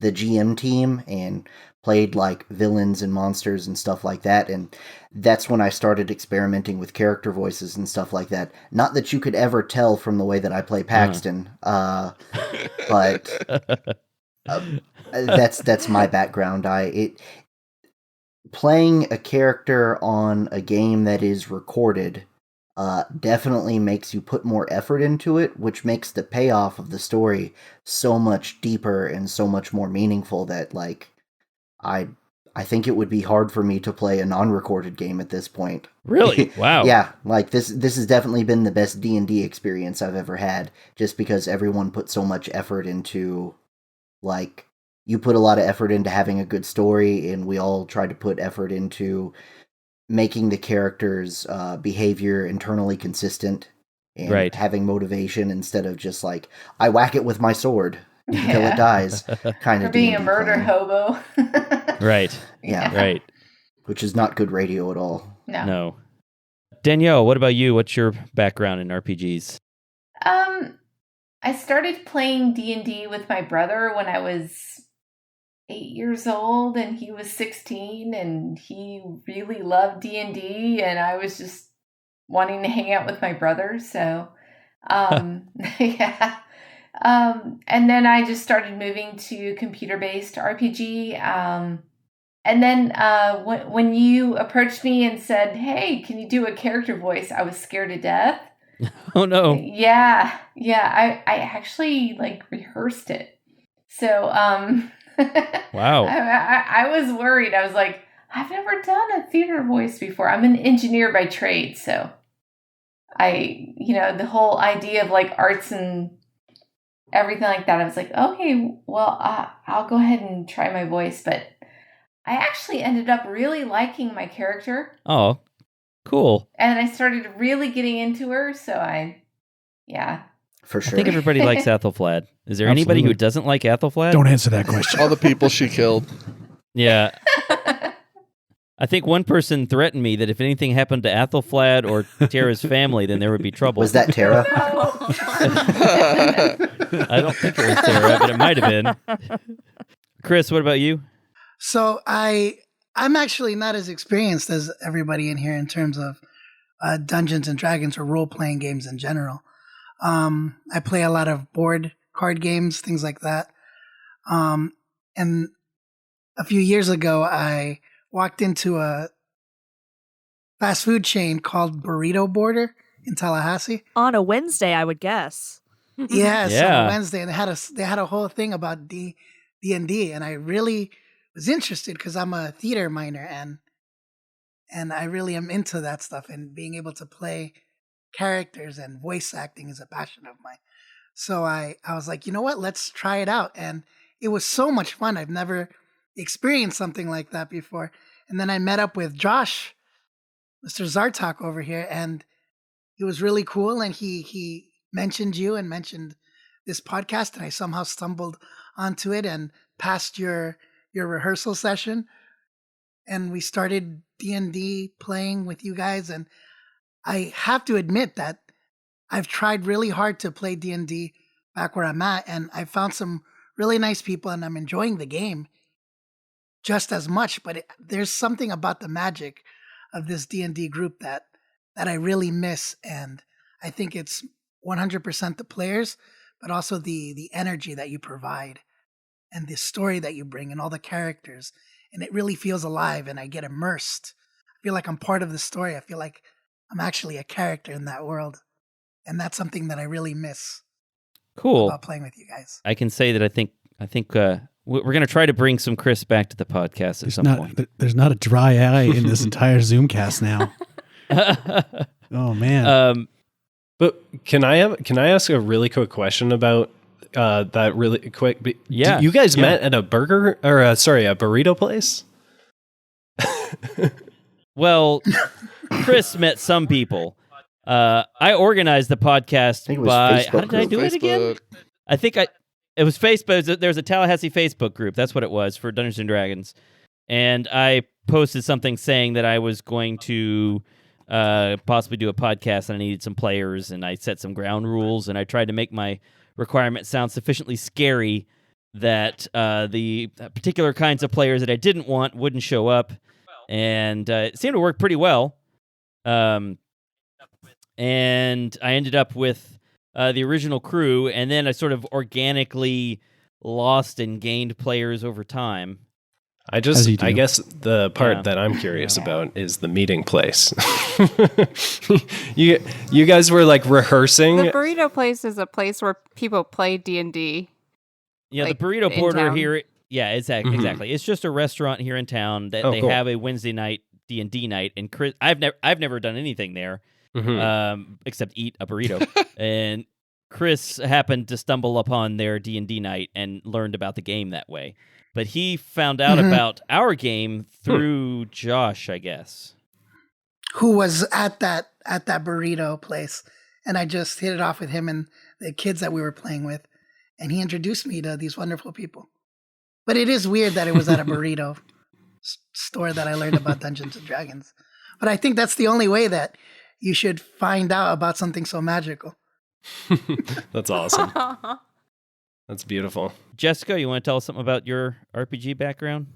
GM team and played like villains and monsters and stuff like that, and that's when I started experimenting with character voices and stuff like that. Not that you could ever tell from the way that I play Paxton, but that's my background. Playing a character on a game that is recorded definitely makes you put more effort into it, which makes the payoff of the story so much deeper and so much more meaningful that, like, I think it would be hard for me to play a non-recorded game at this point. Really? Wow. Yeah, like this has definitely been the best D&D experience I've ever had, just because everyone put so much effort into, like, you put a lot of effort into having a good story, and we all tried to put effort into making the characters' behavior internally consistent and having motivation instead of just like, I whack it with my sword until it dies, kind of being a murder hobo. Right. Yeah. Right. Which is not good radio at all. No. Danielle, what about you? What's your background in RPGs? I started playing D&D with my brother when I was 8 years old, and he was 16, and he really loved D&D, and I was just wanting to hang out with my brother. So, yeah. And then I just started moving to computer-based RPG. And then when you approached me and said, "Hey, can you do a character voice?" I was scared to death. Oh no. Yeah. I actually like rehearsed it. So, wow. I was worried. I was like, I've never done a theater voice before. I'm an engineer by trade, so the whole idea of like arts and everything like that, I was like, okay, well, I'll go ahead and try my voice. But I actually ended up really liking my character. Oh, cool. And I started really getting into her, so For sure. I think everybody likes Athelflaed. Is there anybody who doesn't like Athelflaed? Don't answer that question. All the people she killed. Yeah. I think one person threatened me that if anything happened to Athelflaed or Tara's family, then there would be trouble. Was that Tara? I don't think it was Tara, but it might have been. Chris, what about you? So I'm actually not as experienced as everybody in here in terms of Dungeons and Dragons or role-playing games in general. I play a lot of board card games, things like that. And a few years ago, I walked into a fast food chain called Burrito Border in Tallahassee. On a Wednesday, I would guess. Yes, on a Wednesday. And they had a whole thing about D&D. And I really was interested because I'm a theater minor and I really am into that stuff, and being able to play characters and voice acting is a passion of mine. So I was like, you know what, let's try it out. And it was so much fun. I've never experienced something like that before. And then I met up with Josh, Mr. Zartok over here, and it was really cool. And he mentioned you and mentioned this podcast, and I somehow stumbled onto it and passed your rehearsal session. And we started D&D playing with you guys, and I have to admit that I've tried really hard to play D&D back where I'm at, and I found some really nice people, and I'm enjoying the game just as much. But there's something about the magic of this D&D group that I really miss, and I think it's 100% the players, but also the energy that you provide and the story that you bring and all the characters, and it really feels alive, and I get immersed. I feel like I'm part of the story. I feel like I'm actually a character in that world. And that's something that I really miss. Cool. About playing with you guys. I can say that I think we're going to try to bring some Chris back to the podcast at some point. There's not a dry eye in this entire Zoomcast now. Oh man. But can I ask a really quick question about that really quick? Yeah. You guys met at a burrito place? Well, Chris met some people. I organized the podcast by... How did I do it again? I think it was Facebook. There was a Tallahassee Facebook group. That's what it was for Dungeons & Dragons. and I posted something saying that I was going to possibly do a podcast and I needed some players, and I set some ground rules, and I tried to make my requirement sound sufficiently scary that the particular kinds of players that I didn't want wouldn't show up, and it seemed to work pretty well. And I ended up with the original crew, and then I sort of organically lost and gained players over time. I guess the part that I'm curious about is the meeting place. you guys were like rehearsing. The burrito place is a place where people play D&D. Yeah, like, the Burrito in Border town. here. Yeah, exactly. It's just a restaurant here in town that they cool. have a Wednesday night D&D night, and Chris, I've never done anything there except eat a burrito. And Chris happened to stumble upon their D&D night and learned about the game that way. But he found out about our game through Josh, I guess. Who was at that burrito place, and I just hit it off with him and the kids that we were playing with, and he introduced me to these wonderful people. But it is weird that it was at a burrito store that I learned about Dungeons and Dragons. But I think that's the only way that you should find out about something so magical. That's awesome. That's beautiful. Jessica, you want to tell us something about your RPG background?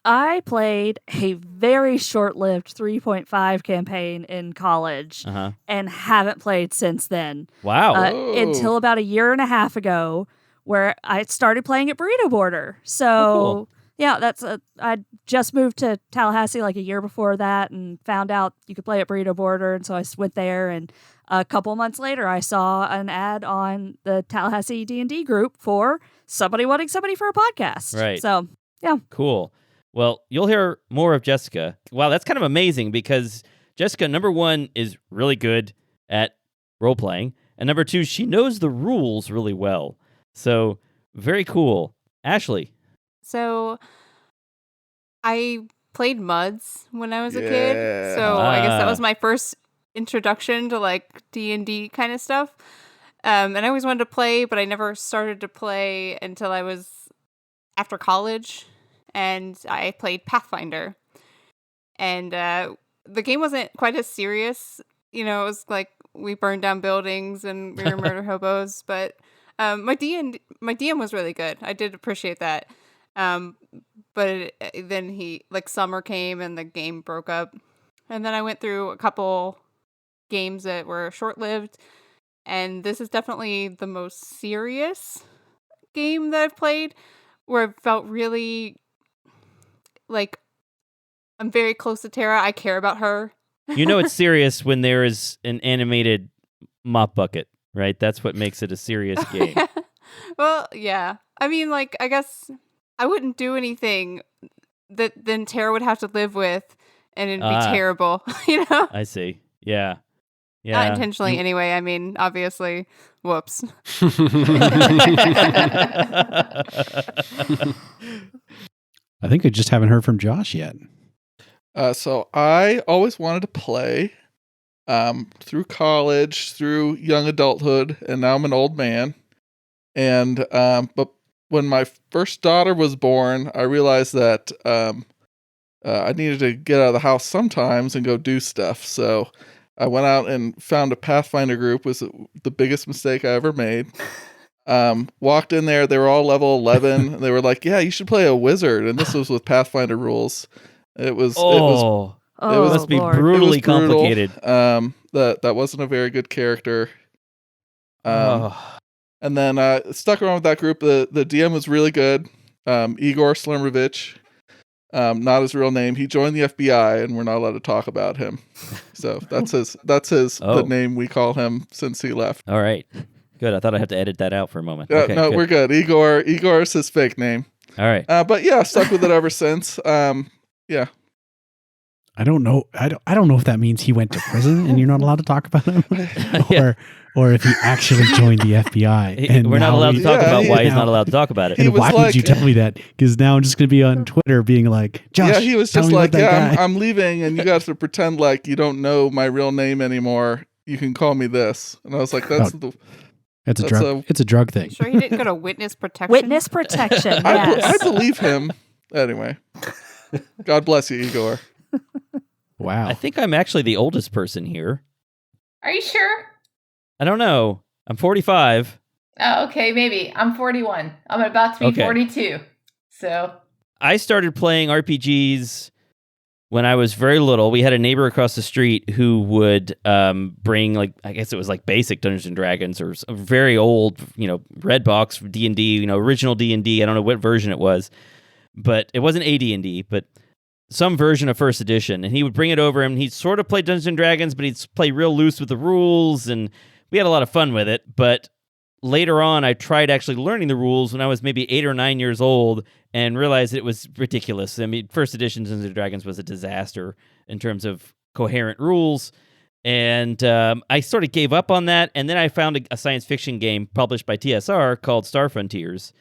I played a very short-lived 3.5 campaign in college and haven't played since then. Wow. Until about a year and a half ago, where I started playing at Burrito Border. So, cool. Yeah, I just moved to Tallahassee like a year before that and found out you could play at Burrito Border. And so I went there, and a couple months later, I saw an ad on the Tallahassee D&D group for somebody wanting somebody for a podcast. Right. So, yeah. Cool. Well, you'll hear more of Jessica. Wow, that's kind of amazing because Jessica, number one, is really good at role-playing. And number two, she knows the rules really well. So, very cool. Ashley. So, I played Muds when I was a kid. So, I guess that was my first introduction to like D&D kind of stuff. And I always wanted to play, but I never started to play until I was after college. And I played Pathfinder. And the game wasn't quite as serious. You know, it was like we burned down buildings and we were murder hobos. But my DM was really good. I did appreciate that. But then summer came and the game broke up. And then I went through a couple games that were short-lived. And this is definitely the most serious game that I've played, where I felt really like I'm very close to Tara. I care about her. You know it's serious when there is an animated mop bucket, right? That's what makes it a serious game. Well, yeah. I mean, like, I guess I wouldn't do anything that then Tara would have to live with, and it'd be terrible, you know? I see. Yeah. Not intentionally anyway. I mean, obviously. Whoops. I think I just haven't heard from Josh yet. So I always wanted to play through college, through young adulthood, and now I'm an old man. And but when my first daughter was born, I realized that I needed to get out of the house sometimes and go do stuff. So I went out and found a Pathfinder group. Was the biggest mistake I ever made. Walked in there, they were all level 11. And they were like, "Yeah, you should play a wizard." And this was with Pathfinder rules. It was must be brutally complicated. That wasn't a very good character. And then stuck around with that group. The DM was really good. Igor Slimovich, not his real name. He joined the FBI, and we're not allowed to talk about him. So that's his. The name we call him since he left. All right, good. I thought I'd have to edit that out for a moment. No, good. We're good. Igor is his fake name. All right. But yeah, stuck with it ever since. Yeah. I don't know. I don't know if that means he went to prison and you're not allowed to talk about him, or if he actually joined the FBI. And we're not allowed to talk about why he's not allowed to talk about it. And why would you tell me that? Because now I'm just going to be on Twitter being like, Josh. Yeah, he was just like, I'm leaving, and you guys to pretend like you don't know my real name anymore. You can call me this. And I was like, it's a drug thing. Sure, he didn't go to witness protection. Witness protection. Yes. I believe him. Anyway. God bless you, Igor. Wow. I think I'm actually the oldest person here. Are you sure? I don't know. I'm 45. Oh, okay, maybe. I'm 41. I'm about to be Okay. 42. So, I started playing RPGs when I was very little. We had a neighbor across the street who would bring, like, I guess it was like basic Dungeons and Dragons or a very old, red box D&D, original D&D. I don't know what version it was, but it wasn't AD&D, but some version of first edition. And he would bring it over and he'd sort of play Dungeons and Dragons, but he'd play real loose with the rules, and we had a lot of fun with it. But later on, I tried actually learning the rules when I was maybe 8 or 9 years old and realized it was ridiculous. I mean, first edition Dungeons and Dragons was a disaster in terms of coherent rules. And I sort of gave up on that. And then I found a science fiction game published by TSR called Star Frontiers,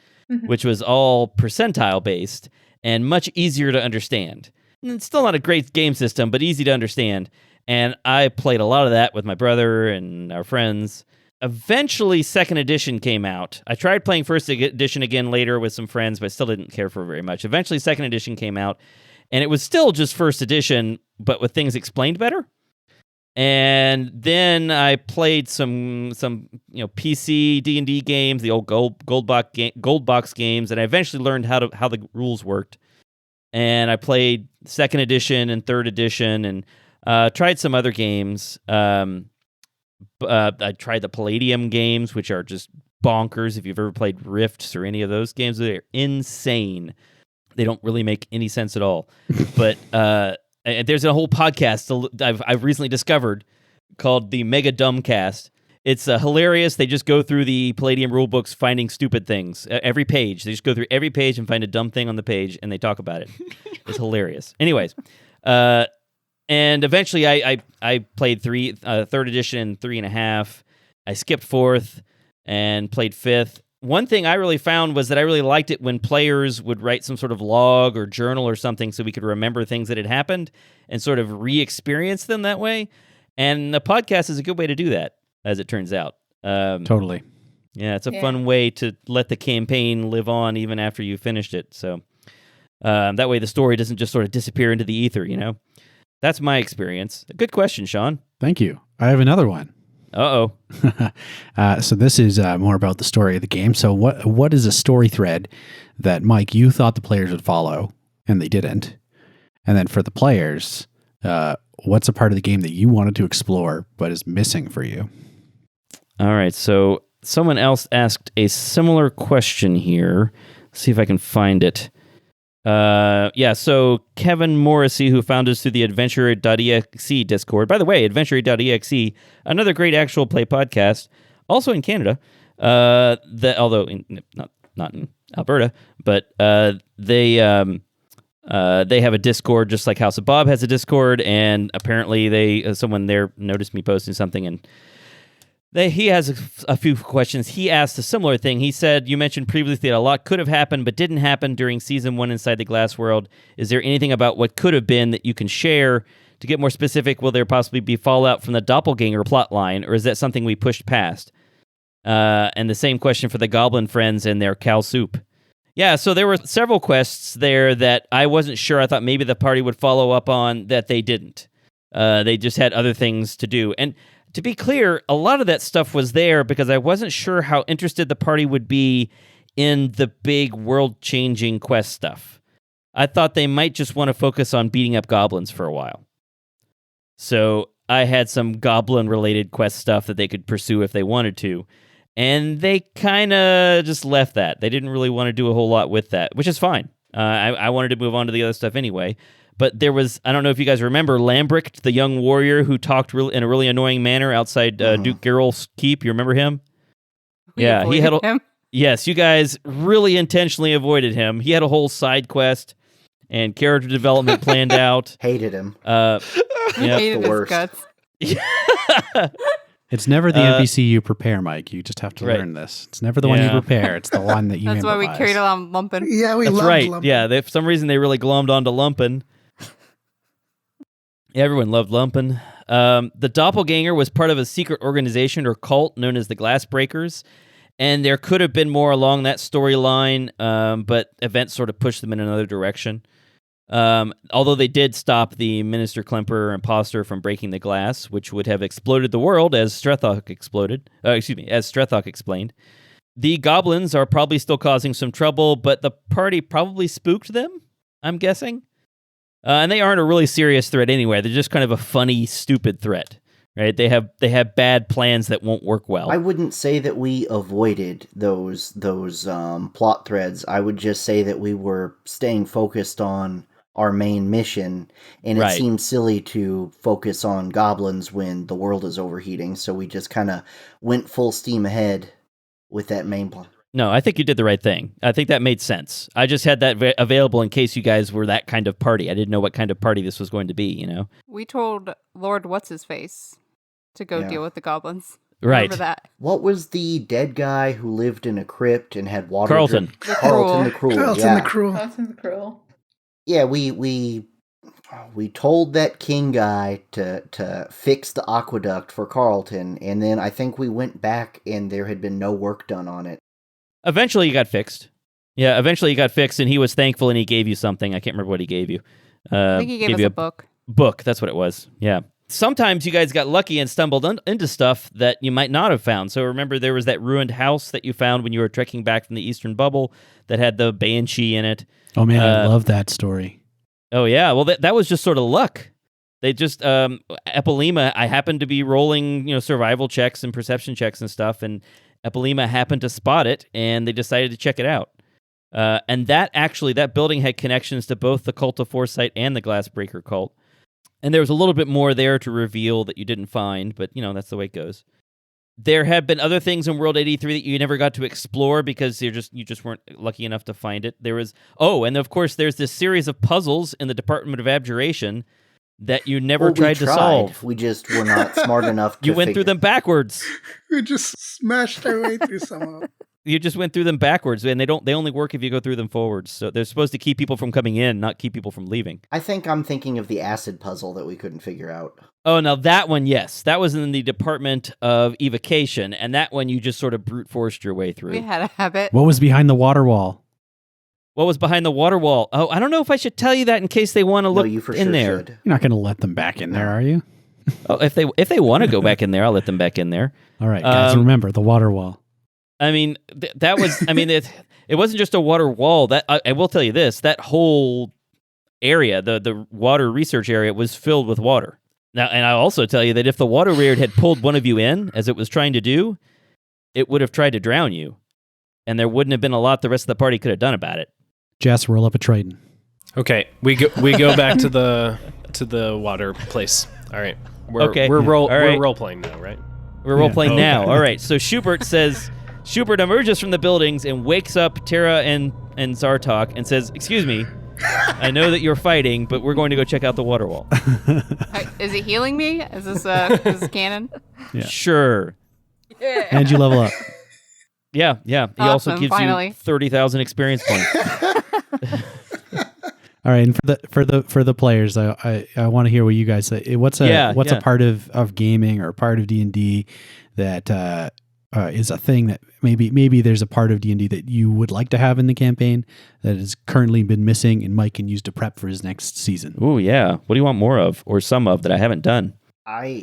which was all percentile based and much easier to understand. And it's still not a great game system, but easy to understand. And I played a lot of that with my brother and our friends. Eventually, second edition came out. I tried playing first edition again later with some friends, but still didn't care for it very much. Eventually, second edition came out, and it was still just first edition, but with things explained better. And then I played some PC D&D games, the old gold box games, and I eventually learned how the rules worked. And I played second edition and third edition, and tried some other games. I tried the Palladium games, which are just bonkers. If you've ever played Rifts or any of those games, they're insane. They don't really make any sense at all. But there's a whole podcast I've recently discovered called the Mega Dumbcast. It's hilarious. They just go through the Palladium rulebooks finding stupid things. Every page. They just go through every page and find a dumb thing on the page, and they talk about it. It's hilarious. Anyways, and eventually I played third edition and 3.5. I skipped fourth and played fifth. One thing I really found was that I really liked it when players would write some sort of log or journal or something so we could remember things that had happened and sort of re-experience them that way. And the podcast is a good way to do that, as it turns out. Totally. Yeah, it's a fun way to let the campaign live on even after you finished it. So that way the story doesn't just sort of disappear into the ether, That's my experience. Good question, Sean. Thank you. I have another one. Uh-oh. So this is more about the story of the game. So what is a story thread that, Mike, you thought the players would follow and they didn't? And then for the players, what's a part of the game that you wanted to explore but is missing for you? All right. So someone else asked a similar question here. Let's see if I can find it. So Kevin Morrissey, who found us through the Adventure.exe Discord. By the way, Adventure.exe, another great actual play podcast, also in Canada. Although not in Alberta, but they have a Discord just like House of Bob has a Discord, and apparently someone there noticed me posting something and. He has a few questions. He asked a similar thing. He said, you mentioned previously that a lot could have happened but didn't happen during Season 1 Inside the Glass World. Is there anything about what could have been that you can share? To get more specific, will there possibly be fallout from the Doppelganger plotline, or is that something we pushed past? And the same question for the Goblin Friends and their cow soup. Yeah, so there were several quests there that I wasn't sure. I thought maybe the party would follow up on that they didn't. They just had other things to do. And to be clear, a lot of that stuff was there because I wasn't sure how interested the party would be in the big world-changing quest stuff. I thought they might just want to focus on beating up goblins for a while. So I had some goblin-related quest stuff that they could pursue if they wanted to. And they kind of just left that. They didn't really want to do a whole lot with that, which is fine. I wanted to move on to the other stuff anyway. But there was, I don't know if you guys remember, Lambricht, the young warrior who talked in a really annoying manner outside Duke Geralt's keep. You remember him? He had him. Yes, you guys really intentionally avoided him. He had a whole side quest and character development planned out. Hated him. Hated the his worst. guts. It's never the NPC you prepare, Mike. You just have to learn this. It's never the one you prepare. It's the one that you That's why we improvise. carried on Lumpin. Yeah, we That's loved right. Lumpin. Yeah, for some reason they really glommed onto Lumpin. Everyone loved Lumpin. The Doppelganger was part of a secret organization or cult known as the Glassbreakers, and there could have been more along that storyline, but events sort of pushed them in another direction. Although they did stop the Minister Klemper imposter from breaking the glass, which would have exploded the world, as Strethok explained. The goblins are probably still causing some trouble, but the party probably spooked them, I'm guessing. And they aren't a really serious threat anyway. They're just kind of a funny, stupid threat, right? They have bad plans that won't work well. I wouldn't say that we avoided those plot threads. I would just say that we were staying focused on our main mission, and it seems silly to focus on goblins when the world is overheating. So we just kind of went full steam ahead with that main plot. No, I think you did the right thing. I think that made sense. I just had that available in case you guys were that kind of party. I didn't know what kind of party this was going to be, you know? We told Lord What's-His-Face to go deal with the goblins. Right. Remember that. What was the dead guy who lived in a crypt and had water? Carlton. Carlton the Cruel. Carlton the Cruel. Carlton the Cruel. Yeah, we told that king guy to fix the aqueduct for Carlton, and then I think we went back and there had been no work done on it. Eventually, you got fixed. Yeah, eventually you got fixed, and he was thankful, and he gave you something. I can't remember what he gave you. I think he gave us a book. Book, that's what it was. Yeah. Sometimes you guys got lucky and stumbled into stuff that you might not have found. So remember, there was that ruined house that you found when you were trekking back from the Eastern Bubble that had the Banshee in it. Oh man, I love that story. Oh yeah, well that was just sort of luck. They just Epilema. I happened to be rolling, survival checks and perception checks and stuff, and Epilema happened to spot it, and they decided to check it out. And that building had connections to both the Cult of Foresight and the Glassbreaker cult. And there was a little bit more there to reveal that you didn't find, but that's the way it goes. There have been other things in World 83 that you never got to explore because you just weren't lucky enough to find it. There was and of course there's this series of puzzles in the Department of Abjuration that you never tried to solve. We just were not smart enough to You went through them backwards. We just smashed our way through some of them. You just went through them backwards, and they only work if you go through them forwards. So they're supposed to keep people from coming in, not keep people from leaving. I think I'm thinking of the acid puzzle that we couldn't figure out. Oh, now that one, yes. That was in the Department of Evocation, and that one you just sort of brute forced your way through. We had a habit. What was behind the water wall? What was behind the water wall? Oh, I don't know if I should tell you that in case they want to look you for in sure there. Should. You're not going to let them back in there, are you? Oh, if they want to go back in there, I'll let them back in there. All right, guys, remember the water wall. I mean, that was. I mean, it wasn't just a water wall. That I will tell you this: that whole area, the water research area, was filled with water. Now, and I'll also tell you that if the water weird had pulled one of you in, as it was trying to do, it would have tried to drown you, and there wouldn't have been a lot the rest of the party could have done about it. Jess, roll up a Triton. Okay, we go back to the water place. All right, we're role playing now, right? We're role playing now. All right. So Schubert emerges from the buildings and wakes up Tara and Zartok and says, "Excuse me, I know that you're fighting, but we're going to go check out the water wall." Is he healing me? Is this canon? Yeah. Sure. Yeah. And you level up. Yeah. He also Awesome, gives finally. you 30,000 experience points. All right, and for the players, I want to hear what you guys say. What's a part of gaming or part of D&D that is a thing that maybe there's a part of D&D that you would like to have in the campaign that has currently been missing and Mike can use to prep for his next season? Ooh, yeah. What do you want more of, or some of that I haven't done?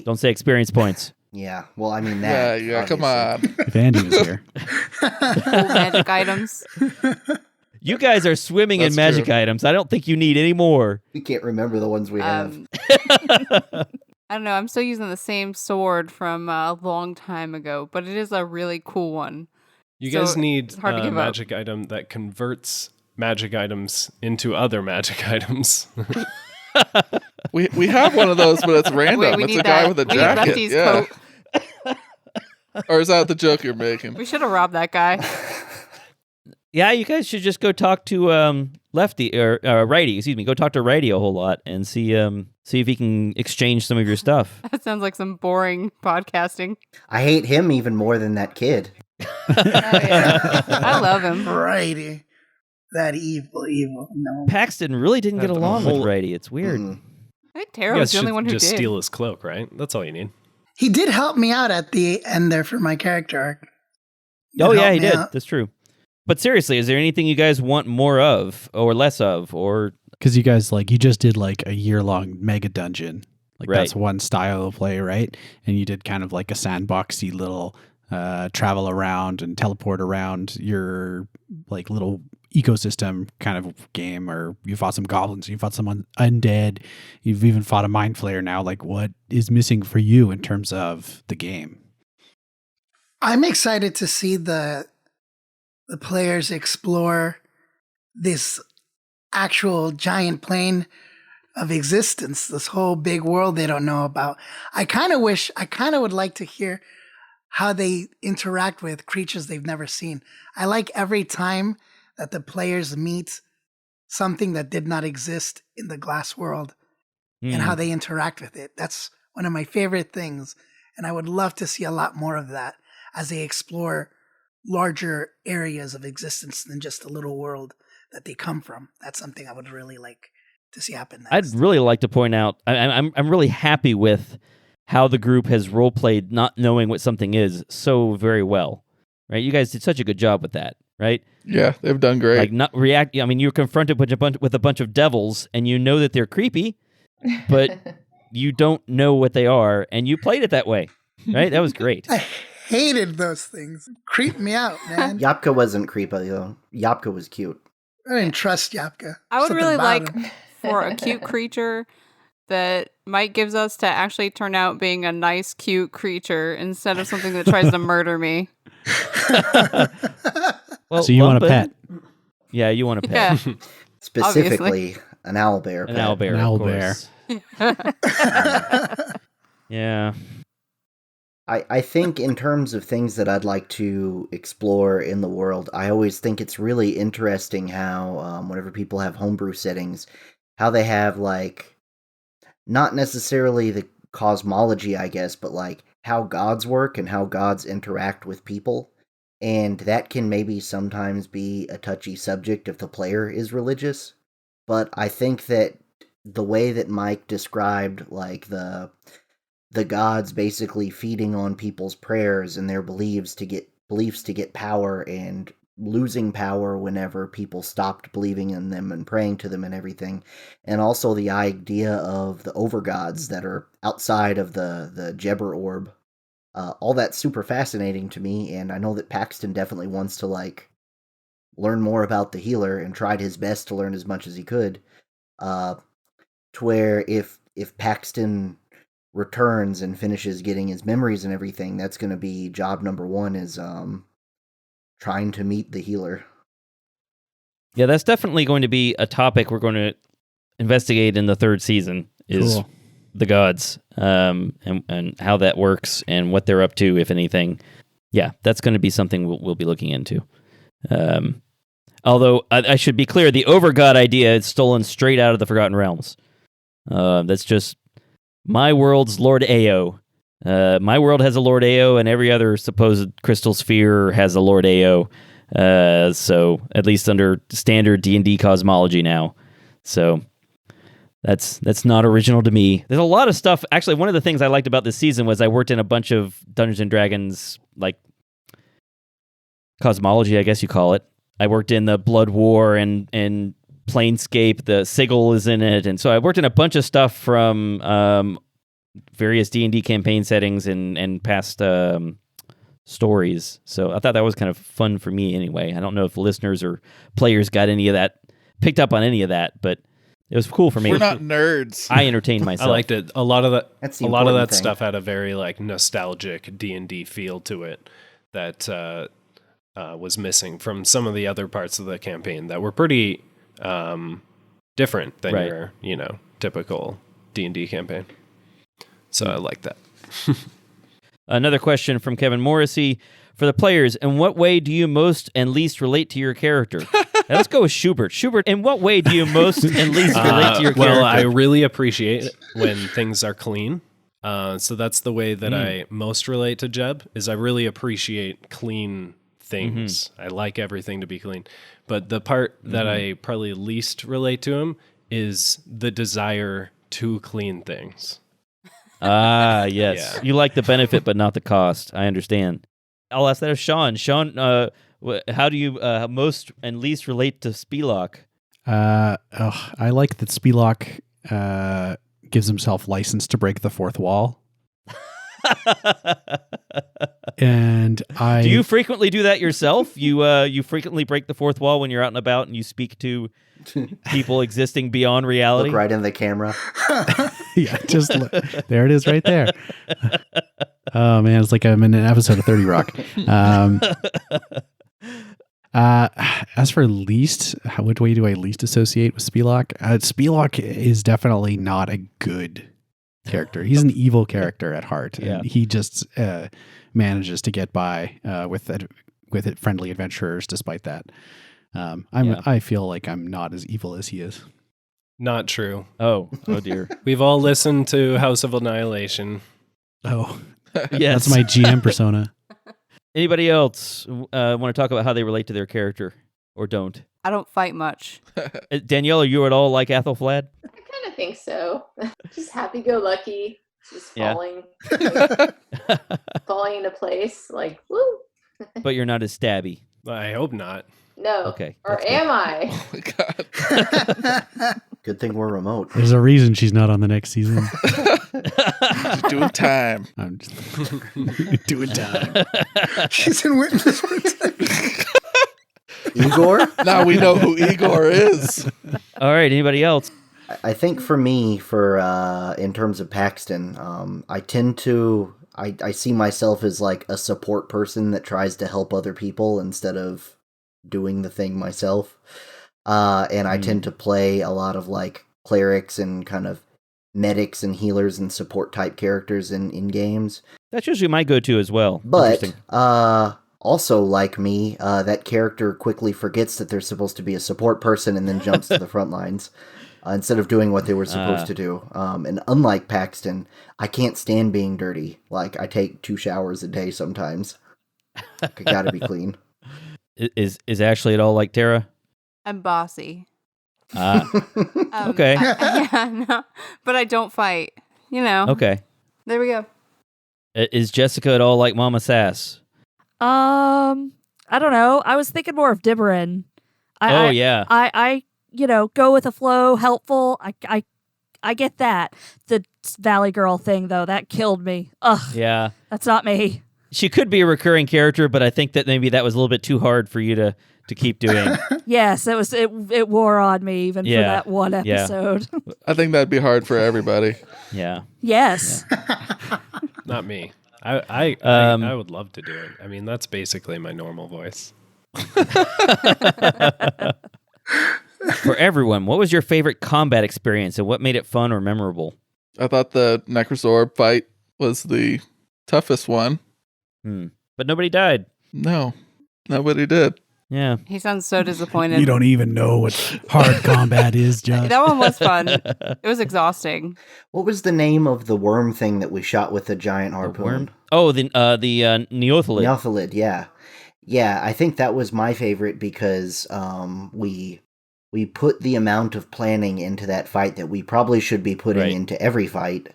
Don't say experience points. Yeah, well, I mean that. Yeah, come on. If Andy was here. Magic items. You guys are swimming in magic items. I don't think you need any more. We can't remember the ones we have. I don't know. I'm still using the same sword from a long time ago, but it is a really cool one. You guys need it's hard to a give magic item that converts magic items into other magic items. We have one of those, but it's random. Wait, we it's need a guy that. with a We need jacket. Lefty's Yeah. coat. Or is that the joke you're making? We should have robbed that guy. Yeah, you guys should just go talk to Lefty or Righty. Excuse me. Go talk to Righty a whole lot and see if he can exchange some of your stuff. That sounds like some boring podcasting. I hate him even more than that kid. I love him. Righty. That evil. No. Paxton really didn't get That's along a whole- with Righty. It's weird. Mm. I think Tara You was guys the only should one who just did. steal his cloak, right? That's all you need. He did help me out at the end there for my character arc. Oh yeah, helped he me did. out. That's true. But seriously, is there anything you guys want more of, or less of, or because you guys you just did like a year-long mega dungeon. Like Right. that's one style of play, right? And you did kind of like a sandboxy little travel around and teleport around your like little ecosystem kind of game, or you fought some goblins, you fought some undead, you've even fought a mind flayer now. Like, what is missing for you in terms of the game? I'm excited to see the players explore this actual giant plane of existence, this whole big world they don't know about. I kind of would like to hear how they interact with creatures they've never seen. I like every time that the players meet something that did not exist in the glass world and how they interact with it. That's one of my favorite things. And I would love to see a lot more of that as they explore larger areas of existence than just the little world that they come from. That's something I would really like to see happen next. I'd really like to point out, I'm really happy with how the group has role played not knowing what something is so very well, right? You guys did such a good job with that, right? Yeah, they've done great. Like not react. I mean, you're confronted with a bunch of devils, and you know that they're creepy, but you don't know what they are, and you played it that way, right? That was great. I hated those things. Creeped me out, man. Yapka wasn't creepy though. Yapka was cute. I didn't trust Yapka. I would Something really about like him. for a cute creature that Mike gives us to actually turn out being a nice, cute creature instead of something that tries to murder me. Well, So you want a Lumpen- pet? Yeah, you want a Yeah. pet. Specifically, an owlbear. An pet. owlbear, An of owlbear. course. Yeah. I think in terms of things that I'd like to explore in the world, I always think it's really interesting how whenever people have homebrew settings, how they have like not necessarily the cosmology, I guess, but like how gods work and how gods interact with people. And that can maybe sometimes be a touchy subject if the player is religious. But I think that the way that Mike described like the gods basically feeding on people's prayers and their beliefs to get power and losing power whenever people stopped believing in them and praying to them and everything. And also the idea of the overgods that are outside of the Jebber orb. All that's super fascinating to me, and I know that Paxton definitely wants to like learn more about the healer and tried his best to learn as much as he could. To where if Paxton returns and finishes getting his memories and everything, that's going to be job number one, is trying to meet the healer. Yeah, that's definitely going to be a topic we're going to investigate in the third season, is Cool. the gods, and how that works and what they're up to, if anything. Yeah, that's going to be something we'll be looking into. Although, I should be clear, the overgod idea is stolen straight out of the Forgotten Realms. That's just my world's Lord Ao. My world has a Lord Ao, and every other supposed crystal sphere has a Lord Ao. So at least under standard D&D cosmology now. So that's not original to me. There's a lot of stuff. Actually, one of the things I liked about this season was I worked in a bunch of Dungeons and Dragons, like cosmology, I guess you call it. I worked in the Blood War and Planescape. The Sigil is in it, and so I worked in a bunch of stuff from various D&D campaign settings and past stories. So I thought that was kind of fun for me anyway. I don't know if listeners or players got any of that, picked up on any of that, but it was cool for me. We're not nerds. I entertained myself. I liked it. A lot of that. That's the A lot of important that thing. stuff had a very like nostalgic D&D feel to it that was missing from some of the other parts of the campaign that were pretty different than Right. your typical D&D campaign. So I like that. Another question from Kevin Morrissey. For the players, in what way do you most and least relate to your character? Now, let's go with Schubert. Schubert, in what way do you most and least relate to your character? Well, I really appreciate it when things are clean. So that's the way that I most relate to Jeb, is I really appreciate clean things. I like everything to be clean. But the part that I probably least relate to him is the desire to clean things. Ah, yes. Yeah. You like the benefit, but not the cost. I understand. I'll ask that of Sean. Sean, how do you most and least relate to Spelok? I like that Spelok gives himself license to break the fourth wall. And Do you frequently do that yourself? You frequently break the fourth wall when you're out and about and you speak to people existing beyond reality? Look right in the camera. Yeah, just look. There it is right there. Oh man, it's like I'm in an episode of 30 Rock. As for least, which way do I least associate with Spelok? Spelok is definitely not a good character. He's an evil character at heart. Yeah. And he just manages to get by with friendly adventurers despite that. I feel like I'm not as evil as he is. Not true. Oh dear. We've all listened to House of Annihilation. Oh, Yes. that's my GM persona. Anybody else want to talk about how they relate to their character or don't? I don't fight much. Danielle, are you at all like Athelflaed? I kind of think so. Just happy-go-lucky, just Yeah. falling into place. Like, woo! But you're not as stabby. I hope not. No. Okay, Or that's good. am I? Oh my god. Good thing we're remote. There's a reason she's not on the next season. Just doing time. I'm just doing time. She's in witness protection. Igor? Now we know who Igor is. All right, anybody else? I think for me, in terms of Paxton, I tend to I see myself as like a support person that tries to help other people instead of doing the thing myself. And I tend to play a lot of like clerics and kind of medics and healers and support type characters in games. That's usually my go-to as well. But Interesting. also, like me, that character quickly forgets that they're supposed to be a support person and then jumps to the front lines instead of doing what they were supposed to do. And unlike Paxton, I can't stand being dirty. Like, I take 2 showers a day sometimes. I gotta be clean. Is Ashley at all like Tara? I'm bossy. Okay. No, but I don't fight. You know. Okay. There we go. Is Jessica at all like Mama Sass? I don't know. I was thinking more of Dibberin. Yeah. I go with the flow, helpful. I get that. The Valley Girl thing though, that killed me. Ugh. Yeah. That's not me. She could be a recurring character, but I think that maybe that was a little bit too hard for you to keep doing. Yes, it wore on me even for that one Yeah. episode. I think that'd be hard for everybody. Yeah. Yes. Not me. I would love to do it. I mean, that's basically my normal voice. For everyone, what was your favorite combat experience and what made it fun or memorable? I thought the Necrozorb fight was the toughest one. But nobody died. No, nobody did. Yeah. He sounds so disappointed. You don't even know what hard combat is, Josh. That one was fun. It was exhausting. What was the name of the worm thing that we shot with the giant harpoon? Worm? Oh, the Neothalid. Neothalid, yeah. Yeah, I think that was my favorite because we put the amount of planning into that fight that we probably should be putting into every fight,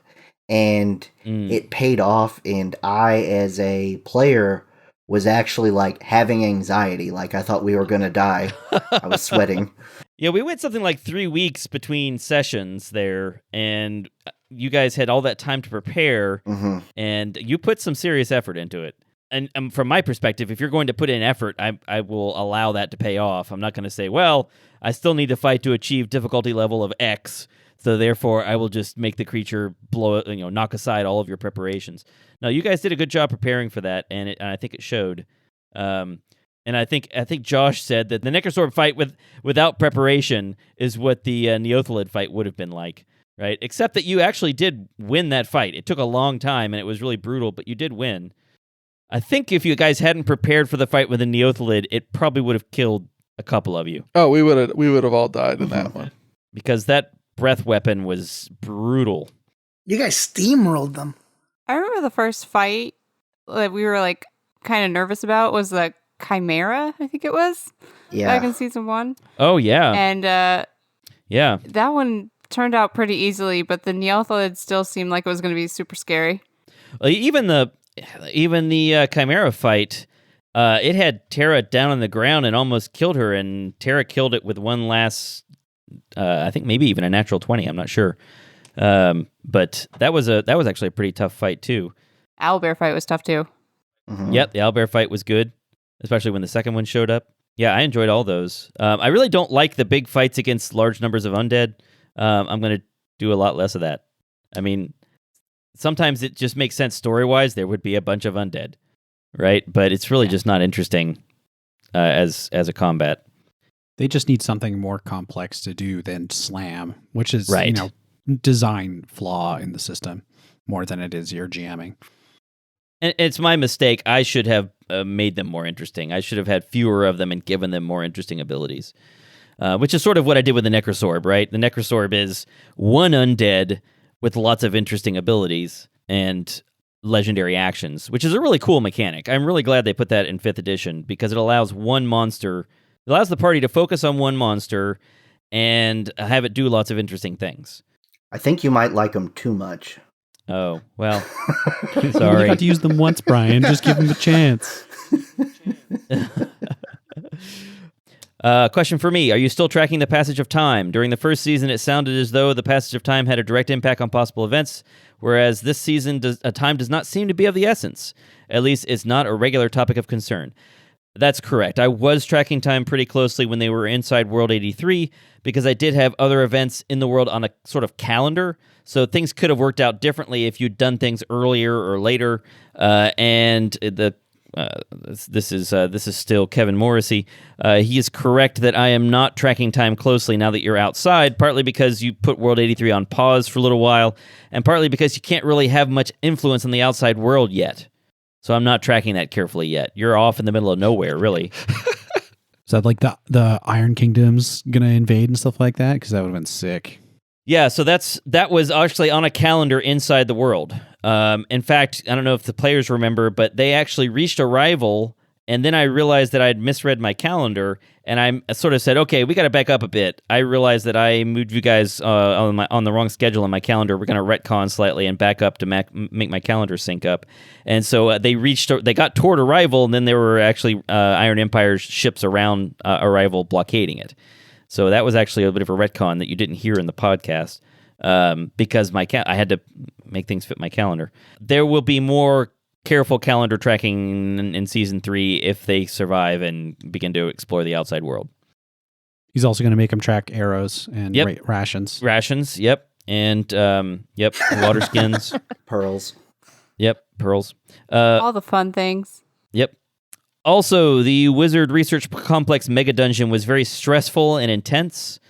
and it paid off, and I, as a player, was actually like having anxiety, like I thought we were gonna die. I was sweating. Yeah, we went something like 3 weeks between sessions there, and you guys had all that time to prepare, and you put some serious effort into it. And from my perspective, if you're going to put in effort, I will allow that to pay off. I'm not going to say, well, I still need to fight to achieve difficulty level of X, so therefore I will just make the creature knock aside all of your preparations. No, you guys did a good job preparing for that, and I think it showed. And I think Josh said that the Necrozorb fight without preparation is what the Neothalid fight would have been like, right? Except that you actually did win that fight. It took a long time, and it was really brutal, but you did win. I think if you guys hadn't prepared for the fight with the Neothalid, it probably would have killed a couple of you. Oh, we would have all died in that one. Because that breath weapon was brutal. You guys steamrolled them. I remember the first fight that we were like kind of nervous about was the Chimera, I think it was. Yeah. Back in season 1. Oh, yeah. And yeah. that one turned out pretty easily, but the Neothalid still seemed like it was going to be super scary. Well, even the Chimera fight, it had Tara down on the ground and almost killed her, and Tara killed it with one last I think maybe even a natural 20. I'm not sure. But that was actually a pretty tough fight too. Owlbear fight was tough too. Mhm. Yep, the owlbear fight was good, especially when the second one showed up. Yeah, I enjoyed all those. I really don't like the big fights against large numbers of undead. I'm going to do a lot less of that. I mean, sometimes it just makes sense story-wise. There would be a bunch of undead, right? But it's really just not interesting as a combat. They just need something more complex to do than slam, which is Right. design flaw in the system more than it is your GMing. And it's my mistake. I should have made them more interesting. I should have had fewer of them and given them more interesting abilities, which is sort of what I did with the Necrosorb, right? The Necrosorb is one undead with lots of interesting abilities and legendary actions, which is a really cool mechanic. I'm really glad they put that in 5th edition because it allows it allows the party to focus on one monster and have it do lots of interesting things. I think you might like them too much. Oh, well, You sorry. got to use them once, Brian. Just give them a chance. Question for me. Are you still tracking the passage of time? During the first season, it sounded as though the passage of time had a direct impact on possible events, whereas this season, time does not seem to be of the essence. At least it's not a regular topic of concern. That's correct. I was tracking time pretty closely when they were inside World 83 because I did have other events in the world on a sort of calendar, so things could have worked out differently if you'd done things earlier or later. This is still Kevin Morrissey. He is correct that I am not tracking time closely now that you're outside, partly because you put World 83 on pause for a little while, and partly because you can't really have much influence on the outside world yet. So I'm not tracking that carefully yet. You're off in the middle of nowhere, really. So like the Iron Kingdom's gonna invade and stuff like that, because that would have been sick. Yeah, so that was actually on a calendar inside the world. In fact, I don't know if the players remember, but they actually reached arrival, and then I realized that I'd misread my calendar, and I sort of said, "Okay, we got to back up a bit." I realized that I moved you guys on the wrong schedule on my calendar. We're going to retcon slightly and back up to make my calendar sync up. And so they got toward arrival, and then there were actually Iron Empire's ships around arrival blockading it. So that was actually a bit of a retcon that you didn't hear in the podcast because I had to make things fit my calendar. There will be more careful calendar tracking in Season 3 if they survive and begin to explore the outside world. He's also going to make him track arrows and rations. Rations, yep. And, water skins. Pearls. Yep, pearls. All the fun things. Yep. Also, the Wizard Research Complex Mega Dungeon was very stressful and intense,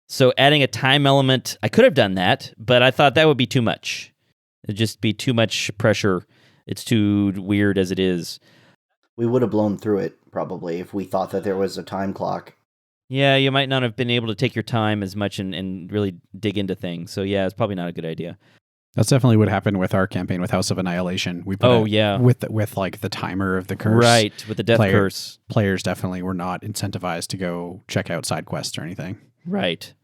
so adding a time element, I could have done that, but I thought that would be too much. It'd just be too much pressure. It's too weird as it is. We would have blown through it, probably, if we thought that there was a time clock. Yeah, you might not have been able to take your time as much and really dig into things, so yeah, it's probably not a good idea. That's definitely what happened with our campaign with House of Annihilation. We put with like the timer of the curse. Right, with the death curse. Players definitely were not incentivized to go check out side quests or anything. Right.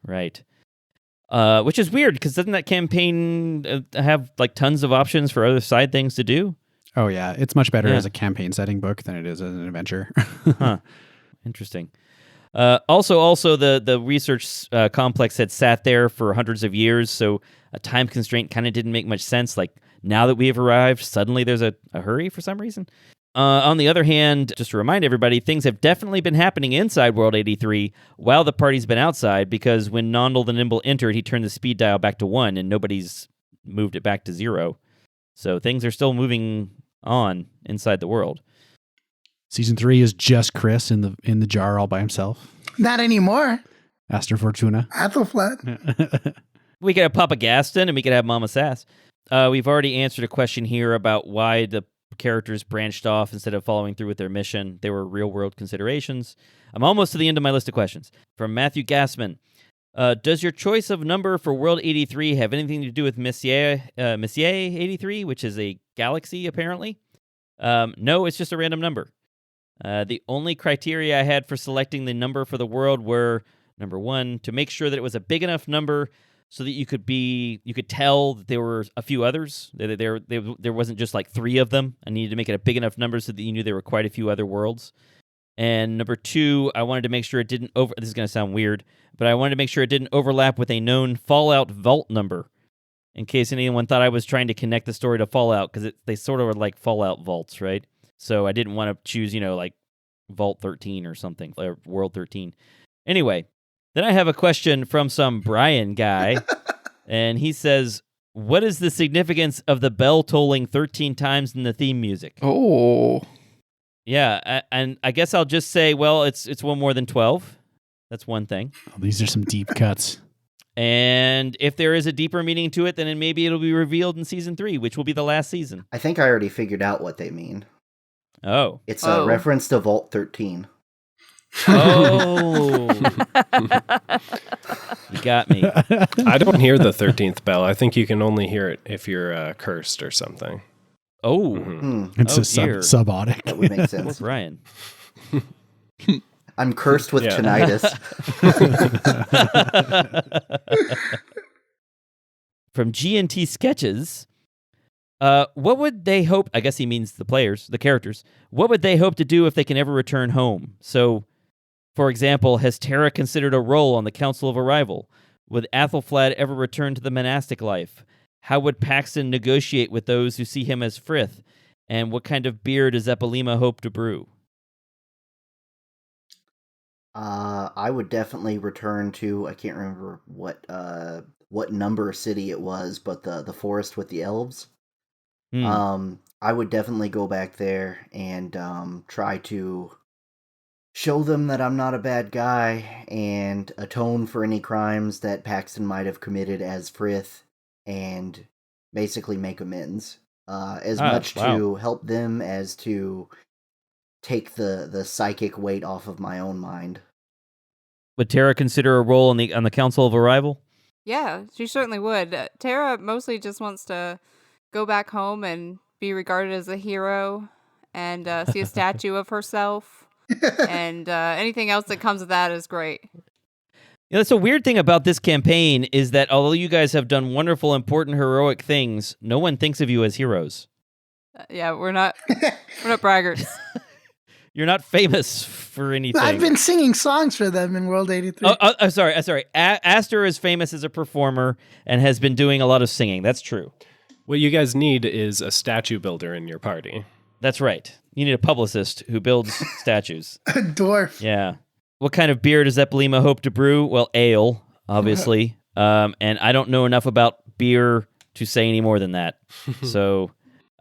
Which is weird because doesn't that campaign have like tons of options for other side things to do? Oh yeah, it's much better as a campaign setting book than it is as an adventure. Huh. Interesting. Also, the research complex had sat there for hundreds of years, so a time constraint kind of didn't make much sense. Like, now that we have arrived, suddenly there's a hurry for some reason. On the other hand, just to remind everybody, things have definitely been happening inside World 83 while the party's been outside, because when Nondal the Nimble entered, he turned the speed dial back to 1, and nobody's moved it back to 0. So things are still moving on inside the world. Season 3 is just Chris in the jar all by himself. Not anymore. Aster Fortuna. Athelflaed. We could have Papa Gaston and we could have Mama Sass. We've already answered a question here about why the characters branched off instead of following through with their mission. There were real-world considerations. I'm almost to the end of my list of questions. From Matthew Gassman. Does your choice of number for World 83 have anything to do with Messier 83, which is a galaxy, apparently? No, it's just a random number. The only criteria I had for selecting the number for the world were, number 1, to make sure that it was a big enough number so that you could tell that there were a few others. There wasn't just like 3 of them. I needed to make it a big enough number so that you knew there were quite a few other worlds. And number 2, I wanted to make sure it didn't this is going to sound weird, but I wanted to make sure it didn't overlap with a known Fallout vault number, in case anyone thought I was trying to connect the story to Fallout, because they sort of are like Fallout vaults, right? So I didn't want to choose, like Vault 13 or something, or World 13. Anyway, then I have a question from some Brian guy, and he says, what is the significance of the bell tolling 13 times in the theme music? Oh. Yeah, and I guess I'll just say, well, it's one more than 12. That's one thing. Oh, these are some deep cuts. And if there is a deeper meaning to it, then maybe it'll be revealed in season 3, which will be the last season. I think I already figured out what they mean. Oh. It's a reference to Vault 13. Oh. You got me. I don't hear the 13th bell. I think you can only hear it if you're cursed or something. Oh. Mm-hmm. It's a subotic. That would make Poor sense. Brian. I'm cursed with tinnitus. From G&T Sketches, what would they hope, I guess he means the players, the characters, what would they hope to do if they can ever return home? So, for example, has Tara considered a role on the Council of Arrival? Would Athelflaed ever return to the monastic life? How would Paxton negotiate with those who see him as Frith? And what kind of beer does Epilema hope to brew? I would definitely return to, I can't remember what number city it was, but the forest with the elves. I would definitely go back there and try to show them that I'm not a bad guy and atone for any crimes that Paxton might have committed as Frith and basically make amends. As much to help them as to take the psychic weight off of my own mind. Would Tara consider a role on the Council of Arrival? Yeah, she certainly would. Tara mostly just wants to go back home and be regarded as a hero and see a statue of herself. And anything else that comes with that is great. That's a weird thing about this campaign is that although you guys have done wonderful, important, heroic things, no one thinks of you as heroes. Yeah, we're not braggarts. You're not famous for anything. I've been singing songs for them in World 83. I'm sorry. Aster is famous as a performer and has been doing a lot of singing. That's true. What you guys need is a statue builder in your party. That's right. You need a publicist who builds statues. A dwarf. Yeah. What kind of beer does Epilema hope to brew? Well, ale, obviously. And I don't know enough about beer to say any more than that. So